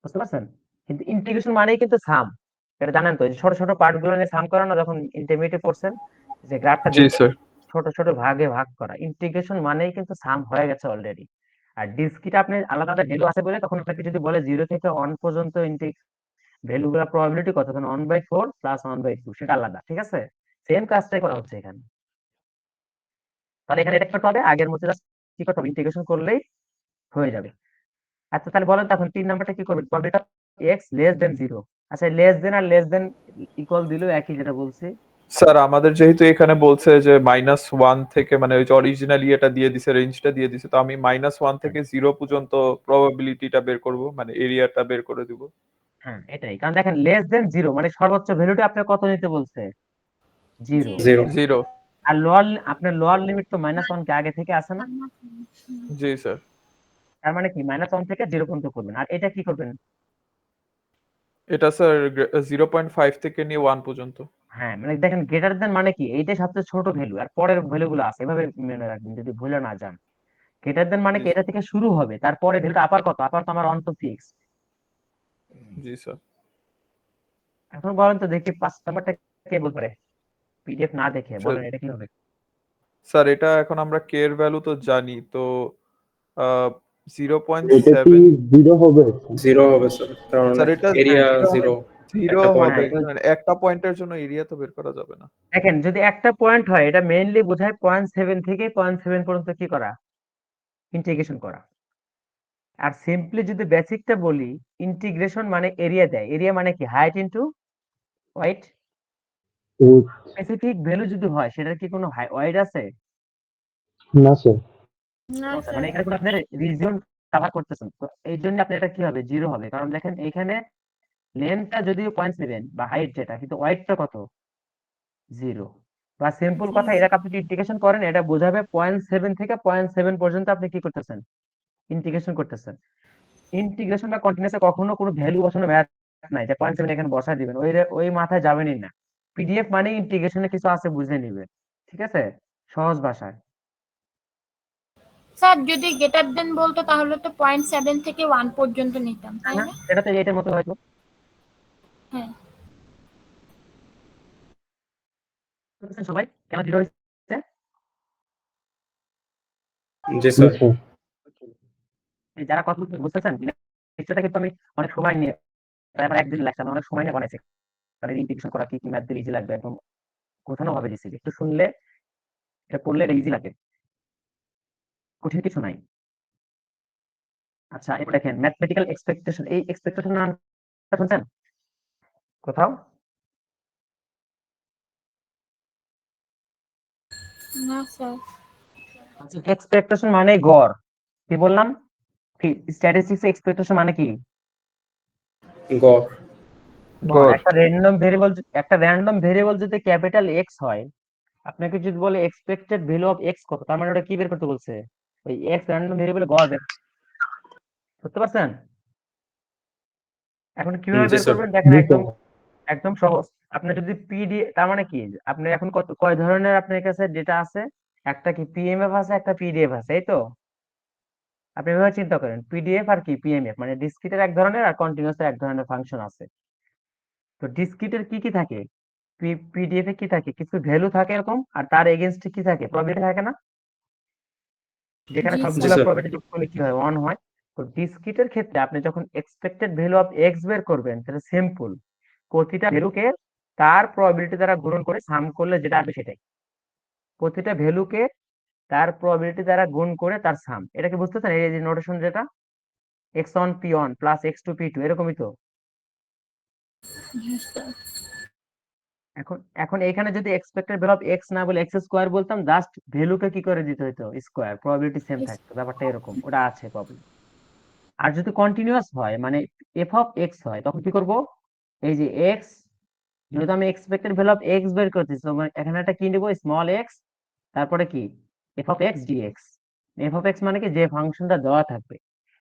বুঝতে পারছেন? কিন্তু ইন্টিগ্রেশন মানেই কিন্তু সাম, এটা জানেন তো, এই যে ছোট ছোট পার্ট গুলো নিয়ে সাম করা না, যখন ইন্টারমিডিয়েটে পড়ছেন, যে গ্রাফটা জি স্যার ছোট ছোট ভাগে ভাগ করা, ইন্টিগ্রেশন মানেই কিন্তু সাম হয়ে গেছে অলরেডি। আর ডিসক্রিট আপনি আলাদা আলাদা ভ্যালু আছে বলে তখন আপনাকে যদি বলে 0 থেকে 1 পর্যন্ত ভ্যালু গুলা প্রবাবিলিটি কত, তখন 1/4 প্লাস 1/2 সেটা আলাদা, ঠিক আছে? সেম কাজটাই করা হচ্ছে এখানে। তাহলে এখানে এটা করতে হবে, আগের মতো জাস্ট কি করতে হবে, ইন্টিগ্রেশন করলেই হয়ে যাবে। আচ্ছা তাহলে বলেন তো এখন 3 নাম্বারটা কি করবেন, প্রবাবিলিটি x লেস দেন 0। আচ্ছা লেস দেন আর লেস দেন ইকুয়াল দিলেও একই, যেটা বলছি। স্যার আমাদের যেহেতু এখানে বলছে যে -1 থেকে মানে ওই যে অরিজিনাল ইয়েটা দিয়ে দিছে রেঞ্জটা দিয়ে দিছে, তো আমি -1 থেকে 0 পর্যন্ত প্রবাবিলিটিটা বের করব মানে এরিয়াটা বের করে দিব। হ্যাঁ এটাই, কারণ দেখেন লেস দেন 0 মানে সর্বোচ্চ ভ্যালুটা আপনার কত নিতে বলছে, 0। 0। 0 আর আপনার লোয়ার লিমিট তো -1 কে আগে থেকে আছে না, জি স্যার তার মানে কি -1 থেকে 0 পর্যন্ত করবেন, আর এটা কি করবেন? এটা স্যার 0.5 থেকে নিয়ে 1 পর্যন্ত। হ্যাঁ মানে দেখেন গ্রেটার দেন মানে কি, এইটাই সবচেয়ে ছোট ভ্যালু আর পরের ভ্যালু গুলো আছে, এভাবে মনে রাখবেন যদি ভুলে না যান। গ্রেটার দেন মানে কি এটা থেকে শুরু হবে, তারপরে ভ্যালুটা আপার কত, আপার তো আমার on to fix. G sir. এখন বলেন তো দেখি 5 নাম্বারটা কে বলতে পারে পিডিএফ না দেখে, স্যার বলেন এটা কি হবে? স্যার এটা এখন আমরা কে এর ভ্যালু তো জানি, তো এটা কি 0.7 জিরো হবে? 0 হবে স্যার, কারণ স্যার এটা এরিয়া জিরো 0 জিরো একটা হবে, পয়েন্টে। মানে একটা পয়েন্টের জন্য এরিয়া তো বের করা যাবে না। দেখেন যদি একটা পয়েন্ট হয় এটা মেইনলি বোঝায় 0.7 থেকে 0.7 পর্যন্ত কি করা, ইন্টিগ্রেশন করা। আর সিম্পলি যদি বেসিকটা বলি, ইন্টিগ্রেশন মানে এরিয়া দেয়, এরিয়া মানে কি height into weight. Specific value যদি হয় সেটার কি কোনো ওয়েট আছে? না স্যার। না মানে স্যার। এখানে কোনো আপনার রিজিয়ন কভার করতেছেন, তো এই জন্য আপনার এটা কি হবে, জিরো হবে। কারণ দেখেন এখানে লেন্থটা যদিও 0.7 বা হাইট যেটা, কিন্তু ওয়েটটা কত, জিরো। বা সিম্পল কথা, এটাকে আপনি ইন্টিগ্রেশন করেন, এটা বোঝাবে 0.7 থেকে 0.7 পর্যন্ত আপনি কি করতেছেন, ইন্টিগ্রেশন করতেছেন। ইন্টিগ্রেশন বা কন্টিনিউয়াসে কখনো কোনো ভ্যালু বসানো ম্যাথ নাই যে 0.7 এখানে বসায় দিবেন, ওই মাথায় যাবেনই না। পিডিএফ মানে ইন্টিগ্রেশনে কিছু আছে বুঝে নিবেন, ঠিক আছে, সহজ ভাষায়। স্যার যদি গ্রেটার দেন বলতো তাহলে তো 0.7 থেকে 1 পর্যন্ত নিতাম, তাই না না? এটা তো এটার মতো হয়তো। হ্যাঁ। বুঝছেন সবাই কেন জিরো হয়েছে? জি জি স্যার। স্যার। এই যারা কথা বুঝতেছেন, লেকচারটা কিন্তু আমি অনেক সময় নিয়ে, প্রায় আমার একদিন লাগছে, আমি অনেক সময় নিয়ে বানাইছি। কারণ ইন্টিগ্রেশন করা কি কি ম্যাথ দিলে ইজি লাগবে, একদম গোছানো ভাবে দিচ্ছি, একটু শুনলে এটা পড়লে এটা ইজি লাগে, কঠিন কিছু নাই। আচ্ছা এবার দেখেন ম্যাথমেটিক্যাল এক্সপেকটেশন, এই এক্সপেকটেশন নামটা শুনছেন কোথাও? না স্যার। এক্সপেকটেশন মানে গড়, কি বললাম, স্ট্যাটিস্টিক্স এক্সপেকটেশন মানে কি, গড়। গড়। গড়। একটা র্যান্ডম ভেরিয়েবল যদি ক্যাপিটাল এক্স হয়, আপনাকে যদি বলে এক্সপেক্টেড ভ্যালু অফ এক্স কত, তার মানে ওটা কি বের করতে বলছে, ওই এক্স র্যান্ডম ভেরিয়েবল গড় বের করতে পারছেন? এখন কিভাবে জি বের স্যার। করবেন দেখেন, জি একদম স্যার। একদম সহজ। আপনি যদি পিডি, তার মানে কি, আপনি এখন কয় ধরনের আপনার কাছে ডেটা আছে, একটা কি পিএমএফ আছে, একটা পিডিএফ আছে, এই তো। আপনি এভাবে চিন্তা করেন, পিডিএফ আর কি পিএমএফ, মানে ডিসক্রিটের এক ধরনের আর কন্টিনিউয়াস এক ধরনের ফাংশন আছে। তো ডিসক্রিটের কি কি থাকে, পিডিএফ এ কি থাকে, কিছু ভ্যালু থাকে এরকম, আর তার এগেইনস্টে কি থাকে, প্রবাবিলিটি থাকে না, যেখানে জি জি সবগুলা স্যার। প্রবাবিলিটি যোগ করলে কি হয়, 1 হয়। তো ডিসক্রিটের ক্ষেত্রে আপনি যখন এক্সপেক্টেড ভ্যালু অফ এক্স বের করবেন, তাহলে সিম্পল, প্রতিটা ভ্যালুকে তার প্রবাবিলিটি দ্বারা গুণন করে সাম করলে যেটা আসবে সেটাই। প্রতিটা ভ্যালুকে তার প্রবাবিলিটি দ্বারা গুণ করে তার সাম, এটা কি বুঝতেছেন, এই যে নোটেশন যেটা x1 p1 plus x2 p2 এরকমই তো। হ্যাঁ স্যার। এখন এখন এখানে যদি এক্সপেক্টেড ভ্যালু অফ এক্স না বলে এক্স স্কোয়ার বলতাম, জাস্ট ভ্যালুকে কি করে দিতে হতো, স্কোয়ার, প্রবাবিলিটি সেম থাকতো, ব্যাপারটা এরকম, ওটা আছে প্রবলেম। আর যদি কন্টিনিউয়াস হয় মানে এফ অফ এক্স হয়, তখন কি করব, এই যে এক্স, যেহেতু আমি এক্সপেক্টেড ভ্যালু অফ এক্স বের করতেছি, তো এখানে একটা কি নিব, স্মল এক্স, তারপরে কি f of x dx. F of x মানে কি, যে ফাংশনটা দেওয়া থাকবে।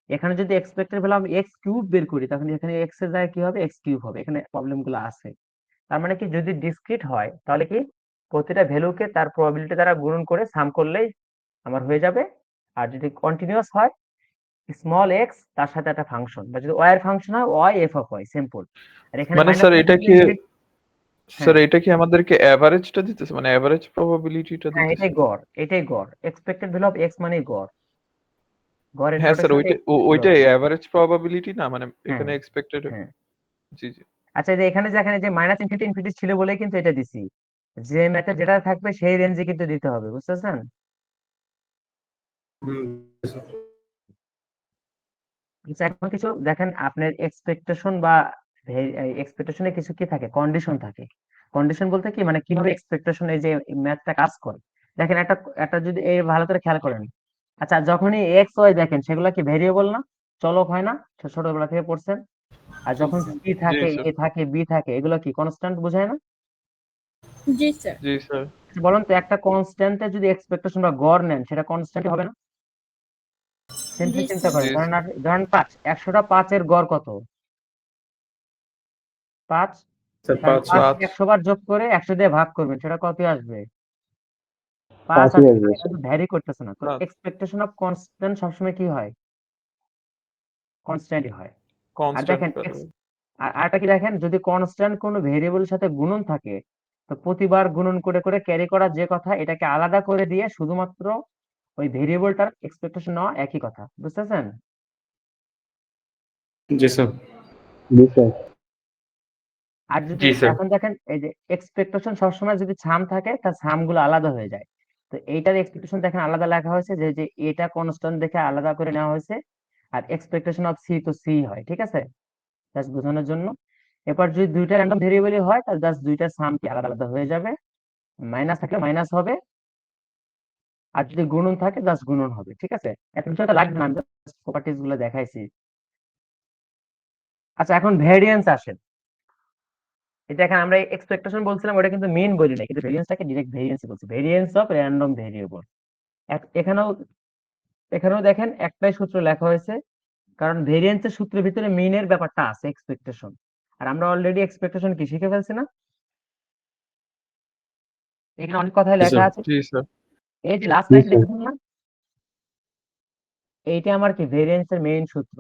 এখানে যদি এক্সপেক্টেড ভ্যালু আমি এক্স কিউব বের করি, তখন এখানে এক্স এর জায়গায় কি হবে, এক্স কিউব হবে, এখানে প্রবলেম গুলো আছে। তার মানে কি, যদি ডিসক্রিট হয় তাহলে কি, প্রতিটা ভ্যালুকে তার প্রবাবিলিটি দ্বারা গুণন করে সাম করলেই আমার হয়ে যাবে। আর যদি কন্টিনিউয়াস হয়, স্মল এক্স তার সাথে একটা ফাংশন, বা যদি ওয়াই এর ফাংশন হয় Y F of Y, simple. আর এখানে মানে মাইনাস স্যার এটা কি, ইনফিনিটি, হ্যাঁ স্যার এটা কি আমাদেরকে অ্যাভারেজটা দিতেছে, মানে অ্যাভারেজ প্রবাবিলিটিটা হ্যাঁ দিতেছে? এটাই গড়, এটাই গড়, এক্সপেক্টেড ভ্যালু অফ এক্স মানে গড়, গড়ের হ্যাঁ স্যার, নোটেশনটা ওইটাই অ্যাভারেজ প্রবাবিলিটি না, মানে হ্যাঁ এখানে এক্সপেক্টেড। হ্যাঁ। জি জি। আচ্ছা, যে এখানে যে মাইনাস ইনফিনিটি ইনফিনিটি ছিল বলেই কিন্তু এটা দিছি, যে ম্যাথে যেটা থাকবে সেই রেঞ্জে কিন্তু দিতে হবে, বুঝতেছেন? হুম, জি স্যার। আচ্ছা এখন কিছু দেখেন, আপনার এক্সপেকটেশন বা এক্সপেকটেশনে কিছু কি থাকে, কন্ডিশন থাকে। কন্ডিশন বলতে কি, মানে কিভাবে এক্সপেকটেশন এই যে ম্যাথটা কাজ করে। দেখেন একটা একটা যদি এই ভালো করে খেয়াল করেন, আচ্ছা যখনই এক্স ওয়াই দেখেন, সেগুলো কি ভেরিয়েবল না, চলক হয় না, ছোটবেলা থেকে পড়ছেন। আর যখন সি জি থাকে, স্যার। এ থাকে, বি থাকে, এগুলো কি কনস্ট্যান্ট, বোঝায় না? জি স্যার। জি স্যার। আচ্ছা, বলুন তো একটা কনস্ট্যান্টে যদি এক্সপেকটেশন বা গড় নেন, সেটা কনস্ট্যান্ট হবে না? সিম্পলি জি চিন্তা স্যার। করেন, জি ধরেন স্যার। ধরেন 5, 100টা 5-এর গড় কত, 5। স্যার কারণ 5 5 5। 100 বার যোগ করে 100 দিয়ে ভাগ করবেন, সেটা কত আসবে, পাঁচ 5ই আছে, আসবে মানে স্যার। কিন্তু ভ্যারি করতেছে না। তো না এক্সপেকটেশন অফ কনস্ট্যান্ট সবসময় কি হয়? কনস্ট্যান্টই হয়। আর কনস্ট্যান্ট দেখেন আরেকটা কি দেখেন, যদি কনস্ট্যান্ট কোনো ভেরিয়েবলের সাথে গুণন থাকে, তো প্রতিবার গুণন করে করে ক্যারি করা যে কথা, এটাকে আলাদা করে দিয়ে শুধুমাত্র ওই ভেরিয়েবলটার এক্সপেকটেশন নেওয়া, একই কথা। বুঝতেছেন? জি স্যার। জি স্যার। আর যদি জি স্যার এখন দেখেন, এই যে এক্সপেকটেশন সবসময় যদি সাম থাকে, তার সাম গুলো আলাদা হয়ে যায়। তো এইটার এক্সপেকটেশন দেখেন আলাদা লেখা হয়েছে, যে যে এটা কনস্ট্যান্ট দেখে আলাদা করে নেওয়া হয়েছে। আর এক্সপেকটেশন অফ সি তো সি হয়, ঠিক আছে, জাস্ট বোঝানোর জন্য। এবার যদি দুইটা র্যান্ডম ভেরিয়েবলই হয়, তাহলে জাস্ট দুইটার সাম কি আলাদা আলাদা হয়ে যাবে, মাইনাস থাকলে মাইনাস হবে, আর যদি গুণন থাকে জাস্ট গুণন হবে, ঠিক আছে। এখন বিষয়টা লাগবে না, আমি জাস্ট প্রপার্টিজ গুলো দেখাইছি। আচ্ছা, এখন ভেরিয়েন্স আসেন। এটা এখানে আমরা এক্সপেকটেশন বলছিলাম, ওটা কিন্তু মিন বলি না, কিন্তু ভেরিয়েন্সটাকে ডিরেক্ট ভেরিয়েন্স বলছি, ভেরিয়েন্স অফ র্যান্ডম ভেরিয়েবল। এখানেও এখানেও দেখেন একটাই সূত্র লেখা হয়েছে, কারণ ভেরিয়েন্সের সূত্রের ভিতরে মিনের ব্যাপারটা আছে, এক্সপেকটেশন। আর আমরা অলরেডি এক্সপেকটেশন কি শিখে ফেলছি না? এখানে অনেক কথাই জি লেখা স্যার। আছে। জি স্যার এই যে লাস্ট জি লাইন স্যার। দেখুন না, এইটা আমার কি ভেরিয়েন্সের মেইন সূত্র।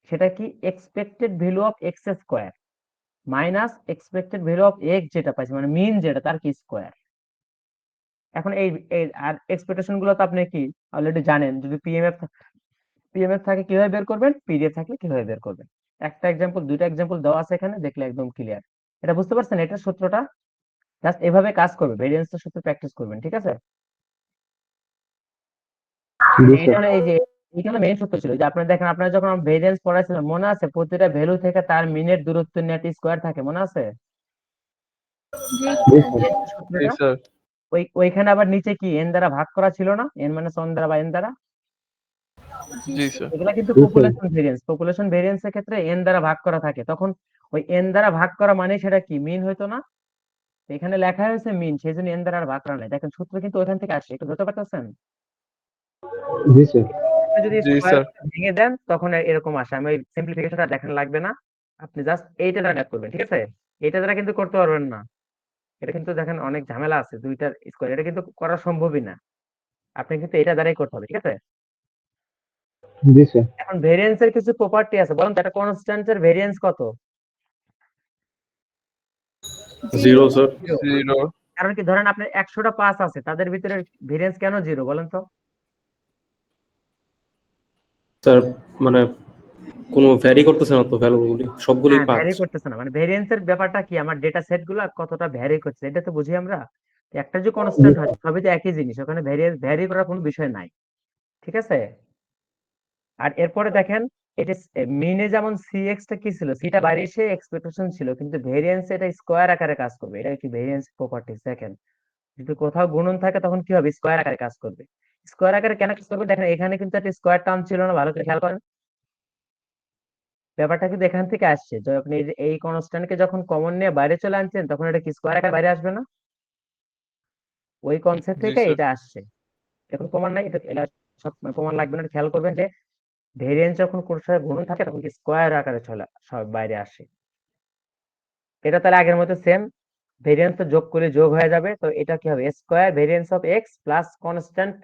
সেটা কি? Expected value of x square minus expected value of x, যেটা পাইছি মানে মিন যেটা, তার কি স্কোয়ার। এখন আর এক্সপেকটেশন গুলো তো আপনি কি অলরেডি জানেন, যদি পিএমএফ থাকে কিভাবে বের করবেন, পিডিএফ থাকলে কিভাবে বের করবেন। একটা এক্সাম্পল, দুইটা এক্সাম্পল দেওয়া আছে এখানে, দেখলে একদম ক্লিয়ার। এটা বুঝতে পারছেন? এটা সূত্রটা জাস্ট এভাবে কাজ করবে, ভেরিয়েন্সের সূত্র প্র্যাকটিস করবেন, ঠিক আছে। জি এইটা স্যার। হলো এই যে এইটা হলো মেইন সূত্র ছিল, যে আপনারা দেখেন, আপনারা যখন ভেরিয়েন্স পড়াইছিলেন মনে আছে, প্রতিটা ভ্যালু থেকে তার মিনের দূরত্ব নেট স্কোয়ার থাকে, মনে আছে জি জি স্যার। স্যার। জি সূত্রটা? স্যার ওইখানে আবার নিচে কি এন দ্বারা ভাগ করা ছিল না, এন মানে ওয়ান দ্বারা বা এন দ্বারা। জি জি স্যার। স্যার এগুলা কিন্তু জি স্যার। পপুলেশন ভেরিয়েন্সের ক্ষেত্রে এন দ্বারা ভাগ করা থাকে, তখন ওই এন দ্বারা ভাগ করা মানে সেটা কি মিন হইতো না। এখানে লেখা হয়েছে মিন, সেই জন্য এন দ্বারা আর ভাগ করা নাই। দেখেন সূত্র কিন্তু ওইখান থেকে আসে, একটু ধরতে পারতেছেন? জি স্যার। আপনি যদি জি স্কোয়ার স্যার ভেঙে দেন তখন এরকম আসে। আমি ওই সিম্পলিফিকেশনটা দেখানো লাগবে না, আপনি জাস্ট এইটা দ্বারা ম্যাথ করবেন, ঠিক আছে। এইটা দ্বারা কিন্তু করতে পারবেন না, এটা কিন্তু দেখেন অনেক ঝামেলা আছে, দুইটার স্কোয়ার, এটা কিন্তু করা সম্ভবই না। আপনি কিন্তু এটা দ্বারাই করতে হবে, ঠিক আছে। জি স্যার। এখন ভেরিয়েন্স এর কিছু প্রপার্টি আছে, বলুন তো একটা কনস্ট্যান্ট এর ভেরিয়েন্স কত? Zero sir. জিরো। জিরো কারণ কি, ধরেন আপনার 100টা পাস আছে, তাদের ভিতরে ভেরিয়েন্স কেন জিরো বলেন তো? স্যার মানে কোনো ভ্যারি করতেছে না তো, ভ্যালুগুলি সবগুলোই হ্যাঁ, পাঁচ। ভ্যারি করতেছে না, মানে ভেরিয়েন্স এর ব্যাপারটা কি, আমার ডেটা সেট গুলো কতটা ভ্যারি করছে এটা তো বুঝি আমরা। একটা যে জি কনস্ট্যান্ট হয়, স্যার। সবই তো একই জিনিস, ওখানে ভ্যারি করার কোনো বিষয় নাই, ঠিক আছে। আর এরপরে দেখেন, এটা মিনে যেমন সিএক্স টা কি ছিল, সিটা বাইরে এসে এক্সপেকটেশন ছিল, কিন্তু ভেরিয়েন্স এটা স্কোয়ার আকারে কাজ করবে, এটা কি ভেরিয়েন্স প্রপার্টিজ। দেখেন, যদি কোথাও গুণন থাকে তখন কি হবে, স্কোয়ার আকারে কাজ করবে। স্কোয়ার আকারে কেন কাজ করবে, দেখেন এখানে কিন্তু একটা স্কোয়ার টার্ম ছিল না, ভালো করে খেয়াল করেন। ব্যাপারটা কিন্তু এখান থেকে আসছে, যে আপনি এই কনস্ট্যান্ট কে যখন কমন নিয়ে বাইরে চলে আনছেন, তখন এটা কি স্কোয়ার আকারে বাইরে আসবে না? ওই কনসেপ্ট জি থেকে স্যার এটা আসছে। এখন প্রমাণ নাই, এটা সব প্রমাণ লাগবে না, খেয়াল করবেন যে ভেরিয়েন্স যখন কোন সাথে গুণন থাকে তখন কি স্কোয়ার আকারে চলে সব বাইরে আসে। এটা তাহলে আগের মতো সেম, ভেরিয়েন্স তো যোগ করে যোগ হয়ে যাবে, তো এটা কি হবে, square variance of x plus constant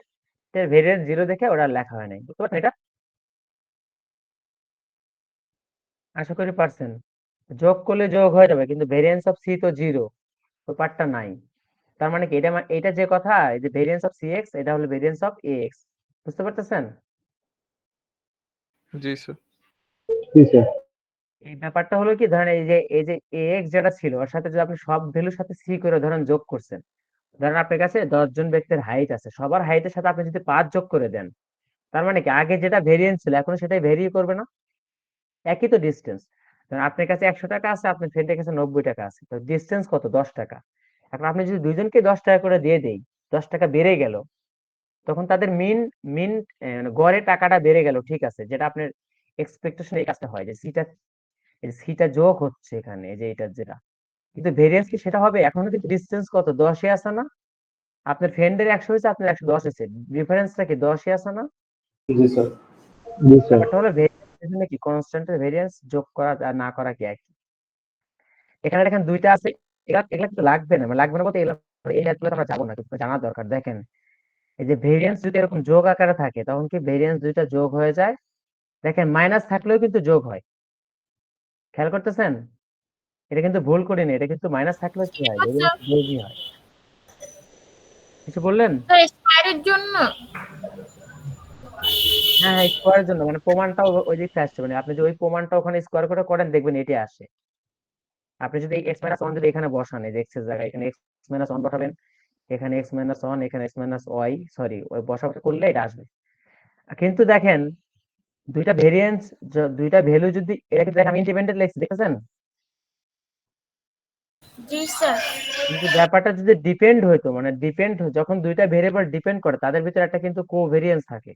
এর ভেরিয়েন্স জিরো দেখে ওটা লেখা হয় নাই, বুঝতে পারছেন এটা? আশা করি পারছেন। যোগ করলে যোগ হয়ে যাবে, কিন্তু ভেরিয়েন্স অফ সি তো জিরো, তো পার্টটা নাই। তার মানে কি, এটা যে কথা, এই যে ভেরিয়েন্স অফ সি এক্স, এটা হলো ভেরিয়েন্স অফ এ এক্স। বুঝতে পারতেছেন? জি স্যার জি স্যার। এই ব্যাপারটা হলো কি, ধরেন এই যে এ এক্স যেটা ছিল, ওর সাথে যদি আপনি সব ভ্যালুর সাথে সি করে ধরেন যোগ করছেন, ধরেন আপনার কাছে 10 জন ব্যক্তির হাইট আছে, সবার হাইটের সাথে আপনি যদি 5 যোগ করে দেন, তার মানে কি, আগে যেটা ভেরিয়েন্স ছিল এখন সেটাই ভেরি করবে না? একই তো ডিস্টেন্স। ধরেন আপনার কাছে 100 টাকা আছে, আপনার ফ্রেন্ডের কাছে 90 টাকা আছে, তো ডিস্টেন্স কত, 10 টাকা। এখন আপনি যদি দুইজনকে 10 টাকা করে দিয়ে দেই, 10 টাকা বেড়ে গেল, তখন তাদের মিন মিন গড়ে টাকাটা বেড়ে গেল, ঠিক আছে, যেটা আপনার এক্সপেকটেশন এই কাজটা হয়, যে সিটা যোগ হচ্ছে এখানে, এই যে এটা যেটা, কিন্তু ভেরিয়েন্স কি সেটা হবে? এখনো কিন্তু ডিস্টেন্স কত, 10-এ আছে না? আপনার ফ্রেন্ডের 100 হয়েছে, আপনার 110 হয়েছে, ডিফারেন্সটা কি 10-এ আছে না? জি স্যার। জি স্যার। ব্যাপারটা হলো ভেরিয়েন্স কি, কনস্ট্যান্টের ভেরিয়েন্স যোগ করা আর না করা কি একই। এখানে দেখেন দুইটা আছে, এগুলা এগুলা কিন্তু লাগবে না, মানে লাগবে না বলতে এগুলা এই ম্যাথগুলো আমরা যাবো না, কিন্তু জানা দরকার। দেখেন এই যে ভেরিয়েন্স যদি এরকম যোগ আকারে থাকে তখন কি ভেরিয়েন্স দুইটা যোগ হয়ে যায়। দেখেন মাইনাস থাকলেও কিন্তু যোগ হয়, খেয়াল করতেছেন? এটা কিন্তু ভুল করিনি, এটা কিন্তু মাইনাস থাকলেও কি হয়, আচ্ছা ভেরিয়েন্স যোগই হয়। কিছু বললেন? স্যার, স্কয়ারের জন্য হ্যাঁ হ্যাঁ, স্কোয়ারের জন্য মানে প্রমাণটাও ওই দিকটা আসছে, মানে আপনি যে ওই প্রমাণটা ওখানে স্কোয়ার করে করেন দেখবেন এটি আসে। আপনি যদি এক্স মাইনাস ওয়ান যদি এখানে বসান, এই যে এক্স এর জায়গায় এখানে এক্স মাইনাস ওয়ান বসাবেন, এখানে এক্স মাইনাস ওয়ান, এখানে এক্স মাইনাস ওয়াই, সরি ওই বসাবসা করলে এটা আসবে। কিন্তু দেখেন দুইটা ভেরিয়েন্স, দুইটা ভ্যালু যদি, এটা কিন্তু দেখেন আমি ইন্ডিপেন্ডেন্ট লিখছি, দেখেছেন? জি স্যার। কিন্তু ব্যাপারটা যদি ডিপেন্ড হইতো, মানে ডিপেন্ড, যখন দুইটা ভেরিয়েবল ডিপেন্ড করে তাদের ভিতরে একটা কিন্তু কোভেরিয়েন্স থাকে।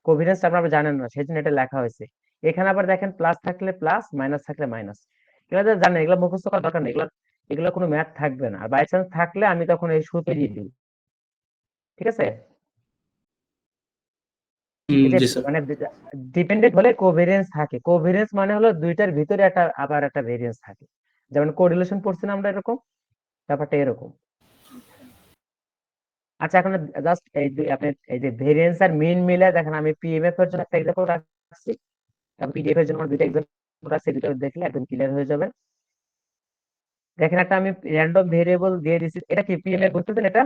কোভেরিয়েন্স আপনারা জানেন না, সেই জন্য এটা লেখা হয়েছে। এখানে আবার দেখেন প্লাস থাকলে প্লাস, মাইনাস থাকলে মাইনাস, এগুলো তো জানেন, এগুলো মুখস্থ করার দরকার নেই, এগুলো এগুলো কোনো ম্যাথ থাকবে না। আর বাই চান্স থাকলে আমি তখন এই সূত্র দিয়ে দিই, ঠিক আছে? এই যে জি স্যার। মানে ডিপেন্ডেন্ট হলে কোভেরিয়েন্স থাকে, কোভেরিয়েন্স মানে হলো দুইটার ভিতরে একটা আবার একটা ভেরিয়েন্স থাকে। যেমন কোরিলেশন পড়ছি না আমরা, এরকম ব্যাপারটা এরকম। আচ্ছা এখন জাস্ট এই যে আপনি এই যে ভেরিয়েন্স আর মিন মিলে দেখেন, আমি পিএমএফ এর জন্য একটা এক্সাম্পল রাখছি, এবং পিডিএফ এর জন্য আমার দুইটা এক্সাম্পল রাখছি, দুটো দেখলে একদম ক্লিয়ার হয়ে যাবে। দেখেন একটা আমি র্যান্ডম ভেরিয়েবল দিয়ে দিছি, এটা কি পিএমএফ বুঝতেছেন এটা?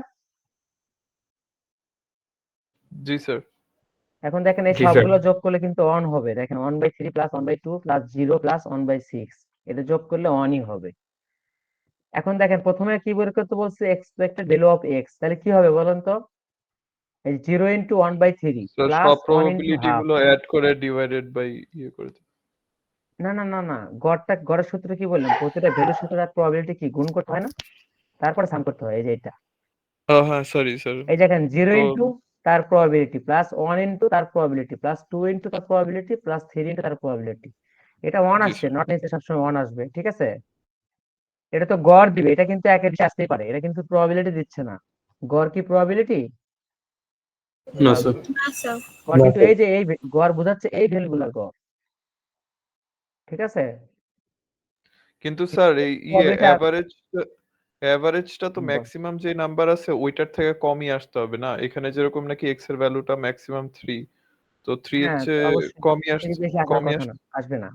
জি স্যার। এখন দেখেন এই জি স্যার। সবগুলো যোগ করলে কিন্তু অন হবে। দেখেন 1/3 প্লাস 1/2 প্লাস 0 প্লাস 1/6, এটা যোগ করলে অনই হবে। এখন দেখেন প্রথমে কি বের করতে বলছে, এক্সপেক্টেড ভ্যালু অফ এক্স, তাহলে কি হবে বলেন তো? এই 0 ইন্টু 1/3 স্যার প্লাস সব 1 ইন্টু প্রবাবিলিটি হাফ। গুলো অ্যাড করে ডিভাইডেড বাই করে দিন। না না না না, গড়ের সূত্র কি বললাম, প্রতিটা ভ্যালুর সাথে তার প্রবাবিলিটি কি গুণ করতে হয় না, তারপরে সাম করতে হয়। এই যে এটা, হ্যাঁ সরি স্যার। এই দেখেন 0 তো ইন্টু তার প্রবাবিলিটি প্লাস 1 ইন্টু তার প্রবাবিলিটি প্লাস 2 ইন্টু তার প্রবাবিলিটি প্লাস 3 ইন্টু তার প্রবাবিলিটি। এটা 1 জি আসছে, স্যার। নট নিচে সবসময় 1 আসবে, ঠিক আছে? এটা তো গড় দিবে, এটা কিন্তু একের বেশি আসতেই পারে, এটা কিন্তু প্রবাবিলিটি দিচ্ছে না। গড় কি প্রবাবিলিটি? না স্যার। না স্যার। গড় না কিন্তু স্যার। এই যে এই গড় বোঝাচ্ছে এই ভ্যালুগুলোর গড়, ঠিক আছে? কিন্তু স্যার এই প্রবাবিলিটি এভারেজটা তো ম্যাক্সিমাম যে নাম্বার আছে ওইটার থেকে কমই আসতে হবে না? এখানে যেরকম নাকি এক্স এর ভ্যালুটা ম্যাক্সিমাম 3, তো 3 এর হ্যাঁ চেয়ে অবশ্যই কমই এর আসছে, বেশি আসার কমই কথা না, আসছে। আসবে না,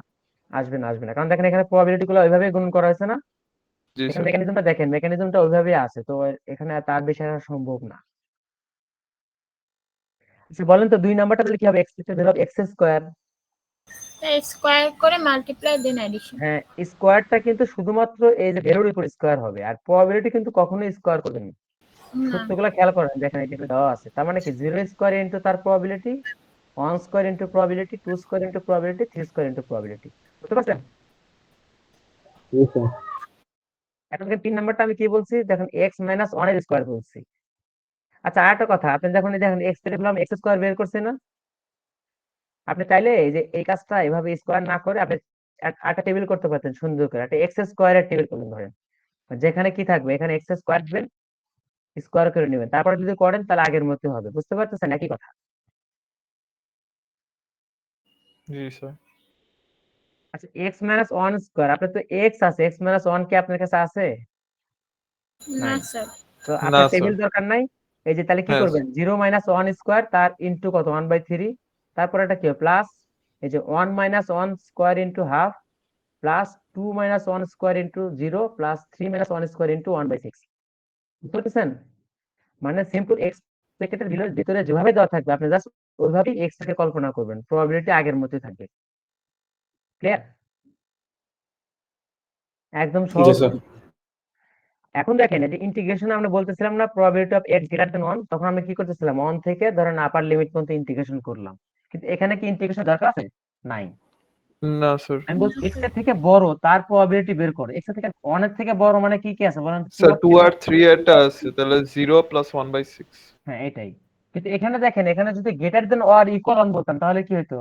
আসবে না, আসবে না, কারণ দেখেন এখানে প্রবাবিলিটি গুলো ওইভাবে গুণ করা হয়েছে না। জি এখানে স্যার। মেকানিজমটা দেখেন, মেকানিজমটা ওইভাবেই আছে, তো এখানে তার বেশি আসা সম্ভব না। আচ্ছা বলেন তো 2 নাম্বারটা তাহলে কি হবে, expected value of x square. Square করে মাল্টিপ্লাই দেন অ্যাডিশন। হ্যাঁ, স্কয়ারটা কিন্তু শুধুমাত্র এই যে ভ্যালুর উপর স্কয়ার হবে, আর প্রবাবিলিটি কিন্তু কখনোই স্কয়ার করবেন না। না। সূত্রগুলো খেয়াল করেন, দেখেন এটা দেওয়া আছে, তার মানে কি 0 স্কয়ার ইনটু তার probability, 1 square into probability, 2 square into probability, 3 square into probability. বুঝতে পারছেন? Yes, sir. এখন 3 নাম্বারটা আমি কি বলছি, দেখেন এক্স মাইনাস 1 এর স্কয়ার বলছি। আচ্ছা আরেকটা কথা, আপনি যখন এই দেখেন এক্স পেলাম, এক্স স্কয়ার বের করছে না, আপনি চাইলে এই যে এই কাজটা এভাবে স্কয়ার না করে আপনি একটা টেবিল করতে পারতেন সুন্দর করে, একটা এক্স স্কয়ারের টেবিল করবেন ধরেন, যেখানে কি থাকবে, এখানে এক্স স্কয়ার দিবেন, স্কয়ার করে নেবেন, তারপরে যদি করেন তাহলে আগের মতো হবে। বুঝতে পারতেছেন একই কথা? জি স্যার। আচ্ছা এক্স মাইনাস 1 স্কয়ার, আপনার তো এক্স আছে, এক্স মাইনাস 1 কি আপনার কাছে আছে? না নাই। স্যার। তো না আপনার স্যার। টেবিল দরকার নাই। এই যে তাহলে কি হ্যাঁ করবেন, 0 মাইনাস 1 স্কয়ার তার ইনটু কত, 1/3, তারপর এটা কি প্লাস, এই যে 1 minus 1 square into half plus 2 minus 1 square into 0 plus 3 minus 1 square into 1/6। বুঝতে পারছেন? মানে সিম্পল এক্স ব্র্যাকেটের ভিতরে যেভাবে দেওয়া থাকবে আপনি জাস্ট ওইভাবেই এক্স টাকে কল্পনা করবেন, প্রবাবিলিটি আগের মতোই থাকবে। ক্লিয়ার? একদম জি সহজ স্যার। কিন্তু। এখন দেখেন এই যে ইন্টিগ্রেশন আমরা বলতেছিলাম না, probability of x greater than 1, তখন আমরা কি করতেছিলাম 1 থেকে ধরেন আপার লিমিট পর্যন্ত ইন্টিগ্রেশন করলাম, কিন্তু এখানে কি ইন্টিগ্রেশন দরকার আছে? নাই। না স্যার। আমি বলছি এক্স এর থেকে বড় তার প্রবাবিলিটি বের করো, এক্স এর থেকে 1 এর থেকে বড় মানে কি কি আছে বলেন, 2 স্যার আর 2 3। আর 3 এরটা আছে, তাহলে 0 প্লাস 1/6। হ্যাঁ এটাই, কিন্তু এখানে দেখেন, এখানে যদি গ্রেটার দেন অর ইকুয়াল 1 বলতাম তাহলে কি হতো?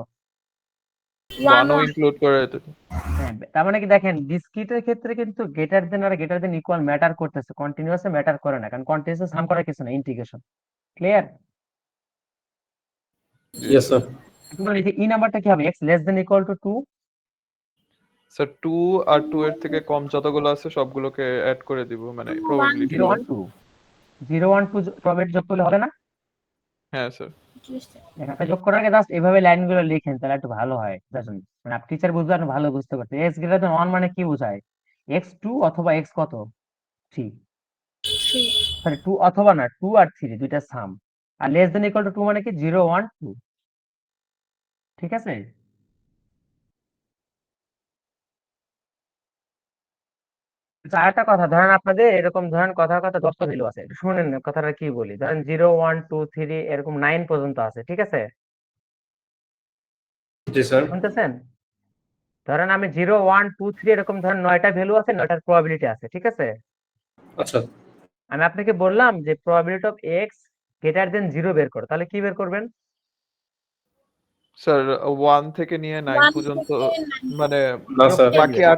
1 1ও ইনক্লুড করে দিতে। হ্যাঁ, তার মানে কি দেখেন ডিসক্রিটের ক্ষেত্রে কিন্তু গ্রেটার দেন আর গ্রেটার দেন ইকুয়াল ম্যাটার করতেছে, কন্টিনিউয়াসে ম্যাটার করে না, কারণ কন্টিনিউয়াসে সাম করার কিছু না, ইন্টিগ্রেশন। ক্লিয়ার? জি ইয়েস স্যার। স্যার। এখন এই যে ই নাম্বারটা কি হবে, x less than equal to 2। Sir 2 আর 2 এর থেকে কম যতগুলো আছে সবগুলোকে অ্যাড করে দিব, মানে প্রবাবিলিটি 0 1 2 প্রবাবিলিটি যোগ করলে হবে না? হ্যাঁ স্যার। এখানে যোগ করার আগে জাস্ট এভাবে লাইনগুলো লিখেন তাহলে একটু ভালো হয়। দেখুন মানে আপনি টিচার বুঝবে আপনি ভালো বুঝতে পারছেন। x গ্রেটার দ্যান 1 মানে কি বোঝায়? x2 অথবা x কত? 3। সরি 2 অথবা না, 2 আর 3 দুইটা সাম। আর লেস দ্যান ইকুয়াল টু 2 মানে কি 0 1 2। ঠিক আছে? আচ্ছা, আরেকটা কথা ধরেন আপনাদের এরকম ধরেন কথার কথা 10টা ভ্যালু আছে। একটু শুনেন না কথাটা কি বলি। ধরেন 0 1 2 3 এরকম 9 পর্যন্ত আছে। ঠিক আছে? জি স্যার। শুনতেছেন? ধরেন আমি 0 1 2 3 এরকম ধরেন 9টা ভ্যালু আছে, 9টার প্রবাবিলিটি আছে। ঠিক আছে? আচ্ছা, আমি আপনাকে বললাম যে probability of x greater than 0 বের করো, তাহলে কি বের করবেন? স্যার 1 থেকে নিয়ে 9 পর্যন্ত, মানে না যোগ স্যার, করে বাকি দিবেন।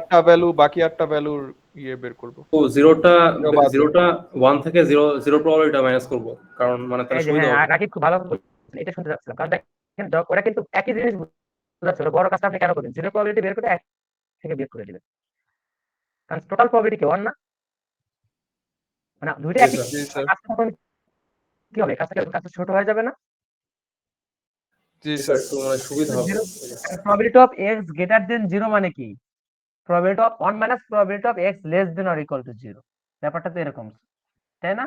8টা ভ্যালুর ইয়ে বের করব। ও জিরোটা জিরো বাদ দেব। জিরোটা 1 থেকে 0 প্রবাবিলিটি মাইনাস করব, কারণ মানে তাহলে এই যে সুবিধা হ্যাঁ, হবে। রাকিব খুব ভালো করে বলছেন। এটা শুনতে চাচ্ছিলাম কারণ দেখেন ওরা কিন্তু একই জিনিস বোঝাচ্ছে। ওরা বড় কাজটা আপনি কেন করবেন? 0 প্রবাবিলিটি বের করে 1 থেকে বিয়োগ করে দিবেন, কারণ টোটাল প্রবাবিলিটি কি 1 না? মানে দুইটা জি একই স্যার। জি স্যার। কাজটা তখন কি হবে? কাজটা ছোট হয়ে যাবে না? জি জি স্যার, স্যার। একটু মানে সুবিধা হবে। Zero probability of x greater than 0 মানে কি? Probability of 1 minus probability of x less than or equal to 0। ব্যাপারটা তো এরকম, তাই না?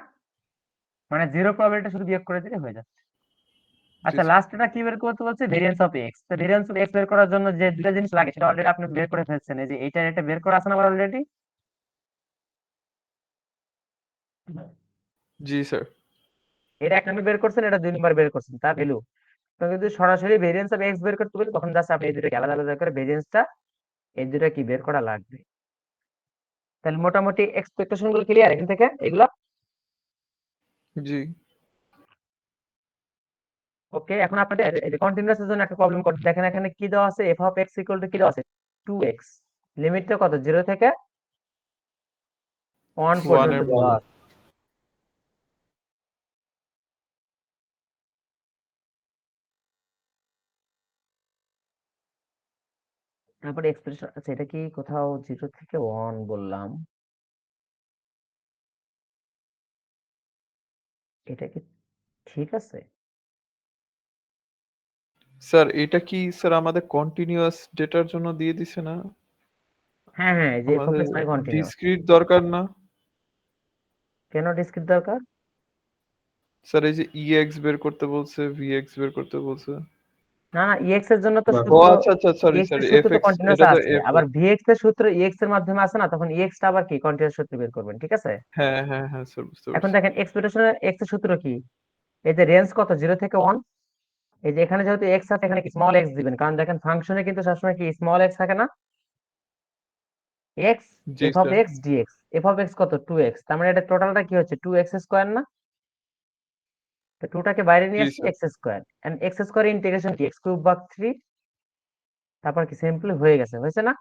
মানে 0 প্রবাবিলিটি শুধু বিয়োগ করে দিলে হয়ে যাচ্ছে। জি আচ্ছা, স্যার। লাস্ট এটা কি বের করতে বলছে? Variance of x. তো ভেরিয়েন্স অফ এক্স বের করার জন্য যে দুটো জিনিস লাগে সেটা অলরেডি আপনি বের করে ফেলছেন। এই যে এটা বের করা আছে না অলরেডি? জি স্যার। এটা 1 নম্বর বের করছেন, এটা 2 নম্বর বের করছেন, তা ভ্যালু। তো যদি সরাসরি ভেরিয়েন্স অফ এক্স বের করতে বলি তখন জাস্ট আপনি এই দুটোকে আলাদা আলাদা করে ভেরিয়েন্সটা এই দুটো কি বের করা লাগবে। তাহলে মোটামুটি এক্সপেকটেশন গুলো ক্লিয়ার এখান থেকে এগুলো? জি। ওকে, এখন আপনাদের এই যে কন্টিনিউয়াস এর জন্য একটা প্রবলেম করতে দেখেন এখানে কি দেওয়া আছে? f of x equal to কি দেওয়া আছে? 2x। লিমিটটা কত? 0 থেকে 1 1 পর্যন্ত এর দেওয়া মধ্যে। আছে। তারপরে এক্সপ্রেশন, আচ্ছা এটা কি কোথাও 0 থেকে 1 বললাম? এটা কি ঠিক আছে? স্যার এটা কি স্যার আমাদের কন্টিনিউয়াস ডেটার জন্য দিয়ে দিছে না? হ্যাঁ হ্যাঁ, এই যে f অফ আমাদের x মানে কন্টিনিউয়াস। ডিসক্রিট দরকার না? কেন ডিসক্রিট দরকার? স্যার এই যে ইএক্স বের করতে বলছে, ভিএক্স বের করতে বলছে। না না, ex এর জন্য তো না। ও সূত্র, আচ্ছা আচ্ছা, সরি ex এর সরি, সূত্র তো এফএক্স, কন্টিনিউয়াস এটা তো আছে, এফ। আবার vx এর সূত্র ex এর মাধ্যমে আছে না, তখন ex টা আবার কি কন্টিনিউয়াস সূত্র বের করবেন। ঠিক আছে? হ্যাঁ হ্যাঁ হ্যাঁ স্যার, বুঝতে এখন পারছি। দেখেন এক্সপেকটেশনের x এর সূত্র কি? এই যে রেঞ্জ কত? 0 থেকে 1। এই যে এখানে যেহেতু x আছে এখানে কি স্মল x দিবেন, কারণ দেখেন ফাংশনে কিন্তু সবসময় কি স্মল x থাকে না? x G f of sir. x dx, f of x কত? 2x। তার মানে এটা টোটালটা কি হচ্ছে? 2x স্কয়ার না? তো 2 টাকে বাইরে নিয়ে জি আসছি, sir. x square and x square integration কি? x কিউব ভাগ 3। তারপর কি সিম্পলি হয়ে গেছে, হয়েছে না?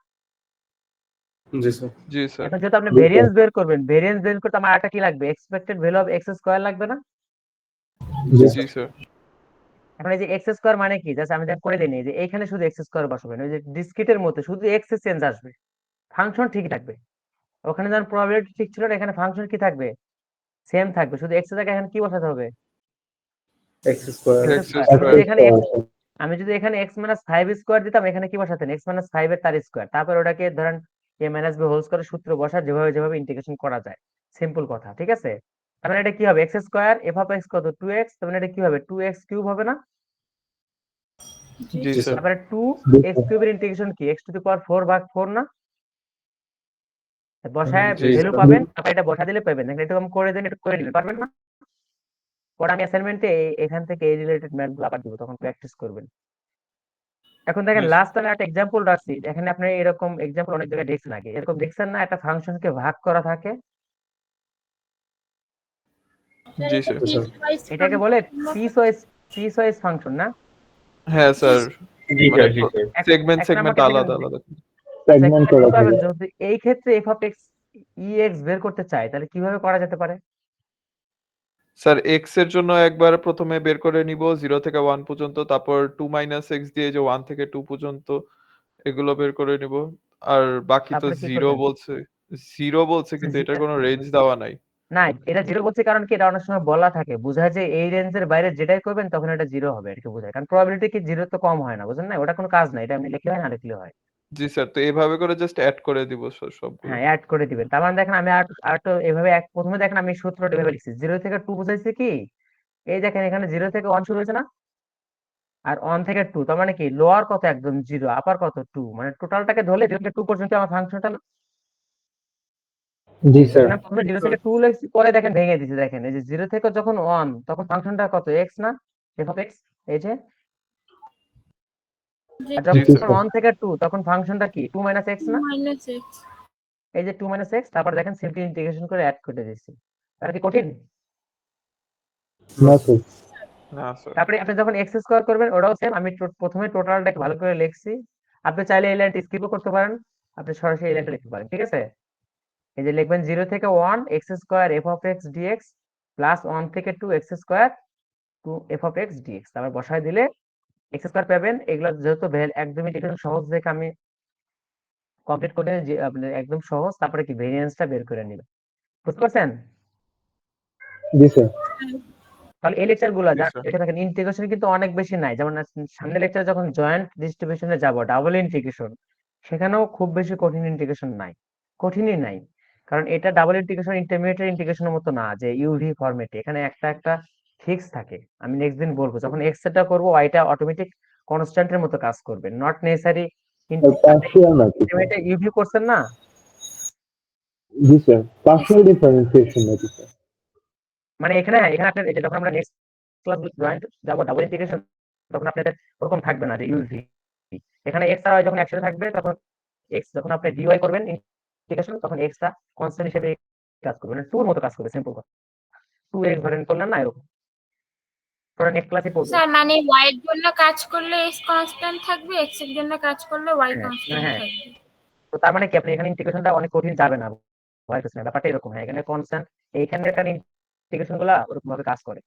জি স্যার। জি স্যার। এখন যেহেতু আপনি ভেরিয়েন্স বের করবেন, ভেরিয়েন্স বের করতে আমার একটা কি লাগবে? Expected value of x square লাগবে না? জি জি স্যার। স্যার। এখন এই যে এক্স স্কয়ার মানে কি? জাস্ট আমি যা করে দিই যে এইখানে শুধু এক্স স্কয়ার বসাবেন, ওই যে ডিসক্রিটের মধ্যে শুধু এক্স এর চেঞ্জ আসবে, ফাংশন ঠিক থাকবে। ওখানে যখন প্রবাবিলিটি ঠিক ছিল না, এখানে ফাংশন কি থাকবে? সেম থাকবে, শুধু এক্স এর জায়গায় এখানে কি বসাতে হবে? X square. X x square. Square. আমি যদি এখানে এক্স মাইনাস 5 স্কয়ার দিতাম, এখানে কি বসাতেন? এক্স মাইনাস 5 এর তার স্কয়ার, তারপর ওটাকে ধরেন এ মাইনাস বি হোল স্কয়ারের সূত্র বসা, যেভাবে যেভাবে ইন্টিগ্রেশন করা যায়। সিম্পল কথা, ঠিক আছে? তার মানে এটা কি হবে? X square F of x কত? 2x। তার মানে এটা কি হবে? 2x কিউব হবে না? জি জি স্যার। স্যার। তারপরে 2 এক্স কিউবের ইন্টিগ্রেশন কি? x টু দি পাওয়ার 4 ভাগ 4 না? বসায় জি ভ্যালু স্যার। পাবেন, তারপর এটা বসা দিলে পাবেন। দেখেন একটু আমি করে দেন, একটু করে নিবেন, পারবেন না? পরে আমি অ্যাসাইনমেন্টে এখান থেকে এই রিলেটেড ম্যাথগুলো আবার দিব, তখন প্র্যাকটিস করবেন। এখন দেখেন জি লাস্ট আমি একটা এক্সাম্পল রাখছি, এখানে আপনি এরকম এক্সাম্পল অনেক জায়গায় দেখছেন আগে, এরকম দেখছেন না? একটা ফাংশনকে ভাগ করা থাকে, জি স্যার। জি স্যার। এটাকে বলে পিসওয়াইজ ফাংশন না? হ্যাঁ স্যার, জি মানে স্যার, জি স্যার। সেগমেন্ট এখন সেগমেন্ট আমাকে দেখেন আলাদা আলাদা। আচ্ছা, সেগমেন্ট এখন করা পাবেন থাকে। যদি এই ক্ষেত্রে এফ অফ এক্স ইএক্স বের করতে চাই, তাহলে কিভাবে করা যেতে পারে? স্যার এক্স এর জন্য একবার প্রথমে বের করে নিব 0 থেকে 1 পর্যন্ত, তারপর 2 মাইনাস এক্স দিয়ে যে 1 থেকে 2 পর্যন্ত এগুলো বের করে নিব। আর বাকি তো তারপরে কি জিরো করবেন? বলছে, জিরো বলছে কিন্তু এটার কোনো রেঞ্জ দেওয়া নাই। না, এটা জিরো বলছে কারণ কি, এটা অনেক সময় বলা থাকে, বোঝায় যে এই রেঞ্জের বাইরে যেটাই করবেন তখন এটা জিরো হবে, এটাকে বোঝায়। কারণ প্রবাবিলিটি কি জিরো তো কম হয় না, বুঝেন না? ওটা কোনো কাজ না, এটা আপনি লিখলে হয় না লিখলে হয়। জি স্যার, তো এভাবে করে জাস্ট অ্যাড করে দিব সবগুলো। হ্যাঁ, অ্যাড করে দিবেন। তার মানে দেখেন আমি আর তো এভাবে প্রথমে দেখেন আমি সূত্রটা এভাবে লিখছি, 0 থেকে 2 বোঝাইছে কি, এই দেখেন এখানে 0 থেকে 1 শুরু হয়েছে না, আর 1 থেকে 2, তার মানে কি লোয়ার কত একদম জিরো, আপার কত 2, মানে টোটালটাকে ধরলে 0 থেকে 2 পর্যন্ত আমার ফাংশনটা। জি স্যার। এখানে প্রথমে 0 থেকে 2 লিখছি, পরে দেখেন ভেঙে দিছি, দেখেন এই যে 0 থেকে যখন 1 তখন ফাংশনটা কত এক্স না, এফ অফ এক্স, এই যে। যে আর জি যখন জি স্যার। স্যার। 1 থেকে 2 তখন ফাংশনটা কি 2 মাইনাস এক্স না, মাইনাস এক্স। এই যে 2 মাইনাস এক্স, তারপর দেখেন সিম্পলি ইন্টিগ্রেশন করে অ্যাড করে দিচ্ছি। তাহলে কি কঠিন? না স্যার। না স্যার। তারপরে আপনি যখন এক্স স্কোয়ার করবেন ওটাও সেম, আমি প্রথমে টোটালটাকে ভালো করে লিখছি। আপনি চাইলে এই লাইনটা স্কিপও করতে পারেন, আপনি সরাসরি এই লাইনটা লিখতে পারেন, ঠিক আছে? এই যে লিখবেন 0 থেকে 1 x square f of x dx plus 1 থেকে 2 x square 2 f of x dx, তারপর বসায় দিলে এক্স স্কোয়ার পাবেন। এগুলো যেহেতু একদমই একদম সহজ দেখে আমি কমপ্লিট করে যে আপনি একদম সহজ, তারপরে কি ভেরিয়েন্সটা বের করে নিবেন, বুঝতে পারছেন? জি স্যার। তাহলে এই লেকচার গুলো জি যা স্যার। দেখে থাকেন, ইন্টিগ্রেশন কিন্তু অনেক বেশি নাই। যেমন সামনের লেকচার যখন জয়েন্ট ডিস্ট্রিবিউশনে যাব, ডাবল ইন্টিগ্রেশন, সেখানেও খুব বেশি কঠিন ইন্টিগ্রেশন নাই, কঠিনই নাই। কারণ এটা ডাবল ইন্টিগ্রেশন ইন্টারমিডিয়েট ইন্টিগ্রেশনের মতো না যে ইউভি ফরম্যাটে, এখানে একটা একটা ফিক্স থাকে। আমি নেক্সট দিন বলবো, যখন এক্স টা করবো ওয়াইটা অটোমেটিক কনস্ট্যান্টের মতো কাজ করবে, নট নেসেসারি। পার্শিয়াল নাকি স্যার? ইন্টারমিডিয়েট ইউভি করছেন না? জি স্যার, পার্শিয়াল ডিফারেন্সিয়েশন নাকি স্যার? মানে এখানে আপনার এই যে যখন আমরা নেক্সট ক্লাস জয়েন্ট যাবো ডাবল ইন্টিগ্রেশন, তখন আপনাদের ওরকম থাকবে না যে ইউভি। এখানে এক্স আর ওয়াই যখন একসাথে থাকবে তখন এক্স যখন আপনি ডিওয়াই করবেন ইন্টিগ্রেশন, তখন এক্স টা কনস্ট্যান্ট হিসেবে কাজ করবে, মানে টুর মতো কাজ করবে, সিম্পল কথা। 2x ধরেন করলেন না, এরকম পরে নেক্সট ক্লাসে পড়বো। স্যার মানে ওয়াই এর জন্য কাজ করলে এক্স কনস্ট্যান্ট থাকবে, এক্স এর জন্য কাজ করলে ওয়াই হ্যাঁ কনস্ট্যান্ট হ্যাঁ, থাকবে। তো তার মানে কি আপনি এখানে ইন্টিগ্রেশনটা অনেক কঠিন যাবে না, ভয় করছেন না, ব্যাপারটা এরকম। হ্যাঁ, এখানে কনস্ট্যান্ট, এইখানে এখানে ইন্টিগ্রেশন গুলা ওরকম ভাবে কাজ করে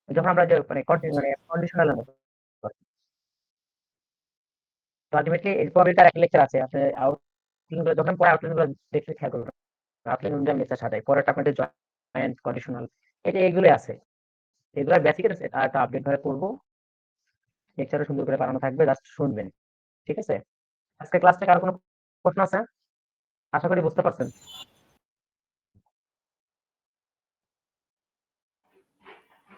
যখন আমরা যে মানে কন্ডিশনাল মতো। তো আলটিমেটলি এরপর এটার এক লেকচার আছে, আপনি আউটলাইন গুলো যখন পরে আউটলাইন গুলো দেখতে খেয়াল করবেন, আউটলাইন অনুযায়ী লেকচার সাজাই, পরেরটা আপনাদের জয়েন্ট কন্ডিশনাল, এটা এগুলো আছে, এগুলো বেসিক আর একটা আপডেট ভাবে পড়বো। লেকচারও সুন্দর করে বানানো থাকবে, জাস্ট শুনবেন, ঠিক আছে? আজকে ক্লাস থেকে আর কোনো প্রশ্ন আছে? আশা করি বুঝতে পারছেন।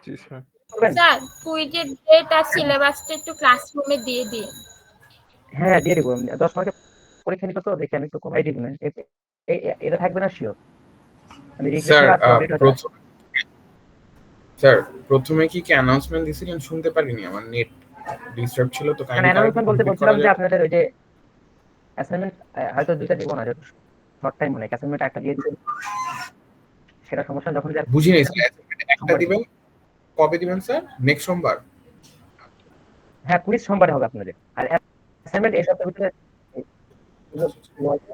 জি স্যার। করবেন? স্যার কুইজের ডেট আর সিলেবাসটা একটু ক্লাসরুমে দিয়ে দিন। হ্যাঁ, দিয়ে দিব। 10 মার্কের পরীক্ষা নিতে তো দেখি আমি একটু কমাই দিব না, এটা থাকবে না শিওর, আমি স্যার রিগ্রেশন আজকে আপডেট হয়ে যাবে। স্যার প্রথমে কি কি অ্যানাউন্সমেন্ট দিছিলেন শুনতে পারিনি, আমার নেট ডিস্টার্ব ছিল তো, মানে কাইন্ডলি অ্যানাউন্সমেন্ট বলতে রিপিট করা বলছিলাম যে যায়? আপনাদের ওই যে অ্যাসাইনমেন্ট হয়তো দুইটা দিব না, যেহেতু শর্ট টাইম অনেক, অ্যাসাইনমেন্ট একটা দিয়ে দিবেন, সেটা সমস্যা যখন যে বুঝিনি স্যার, একটা সোমবার দিব। দিবেন, কবে দিবেন স্যার? নেক্সট সোমবার? হ্যাঁ, কুইজ সোমবারে হবে আপনাদের, আর অ্যাসাইনমেন্ট এই সপ্তাহের ভিতরে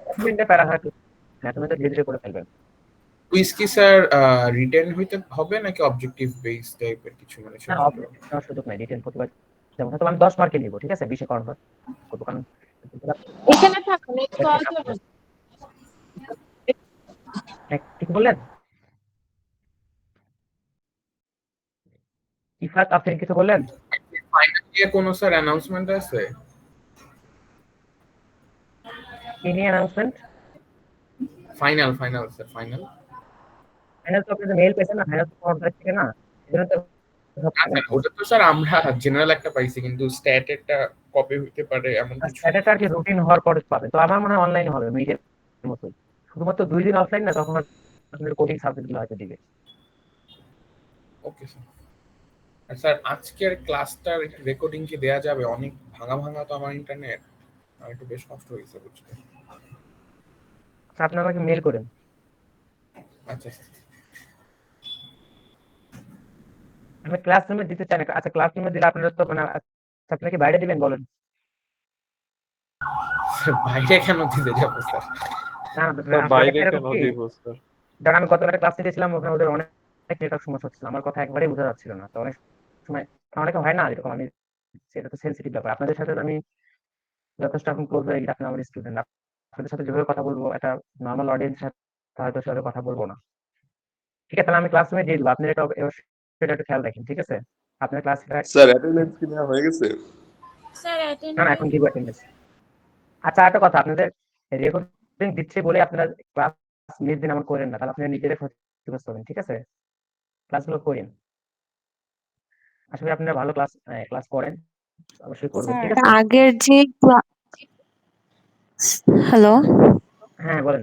অ্যাসাইনমেন্টে প্যারা হয়, অ্যাসাইনমেন্টটা ধীরে ধীরে করে ফেলবেন। কুইজ কি স্যার রিটেন হইতে হবে নাকি অবজেক্টিভ বেস টাইপের কিছু, মানে না, সেরকম? অবজেক্টিভ নেওয়ার সুযোগ নাই, রিটেন প্রতিবার যেমন হয়তো আমি 10 মার্কে নিব, ঠিক আছে, 20-এ কনভার্ট করবো, কারণ এখানে থাকুন, একটু অল্প। ঠিক বললেন ইফাত, আপনি কিছু বললেন? ফাইনাল নিয়ে কোনো স্যার অ্যানাউন্সমেন্ট আছে? কি নিয়ে announcement? Final sir, final. Final তো আপনাদের মেইল পেয়েছেন না, ফাইনাল তো কনফারেন্স থেকে না, এজন্য তো সব না স্যার, ওটা তো স্যার আমরা জেনারেল একটা পাইছি, কিন্তু স্ট্যাটেরটা কবে হইতে পারে এমন কিছু? স্ট্যাটাসটা আর কি রুটিন হওয়ার পরে পাবেন। তো আমার মনে হয় অনলাইনে হবে, মিটের মতো, শুধুমাত্র 2 দিন অফলাইন না, তখন আপনাদের কোডিং সাবজেক্ট গুলো হয়তো দিবে। Okay sir. আর স্যার আজকের ক্লাসটার রেকর্ডিং কি দেয়া যাবে? অনেক ভাঙা ভাঙা তো আমার ইন্টারনেট, আমার একটু বেশ কষ্ট হয়েছে বুঝতে। আচ্ছা, আপনি আমাকে মেইল করেন। আচ্ছা আমি ক্লাসরুমে দিতে চাই না। আচ্ছা, ক্লাসরুমে দিলে আপনারা তো মানে আচ্ছা, আপনারা কি বাইরে দিবেন বলেন? স্যার, বাইরে কেন দিতে যাবো স্যার? না, স্যার আসলে বাইরে ব্যাপারটা কেন এরকম কি, দিব স্যার? ধরেন আমি গতকাল ক্লাস নিতেছিলাম, ওখানে ওদের অনেক নেটওয়ার্ক সমস্যা হচ্ছিল, আমার কথা একবারেই বোঝা যাচ্ছিল না। তো অনেক সময় অনেকে হয় না এরকম, আমি সেটা তো সেনসিটিভ ব্যাপার, আপনাদের সাথে আমি যথেষ্ট এখন ক্লোজ হয়ে গেছে, আপনি আমার স্টুডেন্ট। আপনাদের সাথে যেভাবে কথা বলবো একটা নর্মাল অডিয়েন্সের সাথে হয়তো সেভাবে কথা বলবো না। ঠিক আছে, তাহলে আমি ক্লাসরুমে দিয়ে দিবো, আপনি এটা সেটা একটু খেয়াল রাখেন, ঠিক আছে? আপনার ক্লাস স্যার অ্যাটেন্ডেন্স কি নেওয়া হয়ে গেছে? স্যার না অ্যাটেন্ড এখন দিব অ্যাটেন্ডেন্স। আচ্ছা একটা কথা, আপনাদের রেকর্ডিং দিচ্ছে বলে আপনারা ক্লাস মিস দিন আমার করেন না, তাহলে আপনারা নিজেদের ক্ষতিগ্রস্ত হবেন, ঠিক আছে? ক্লাসগুলো করেন, আসলে আপনারা ভালো ক্লাস করেন, অবশ্যই করবেন, ঠিক আছে? আগের যে হ্যালো হ্যাঁ বলেন।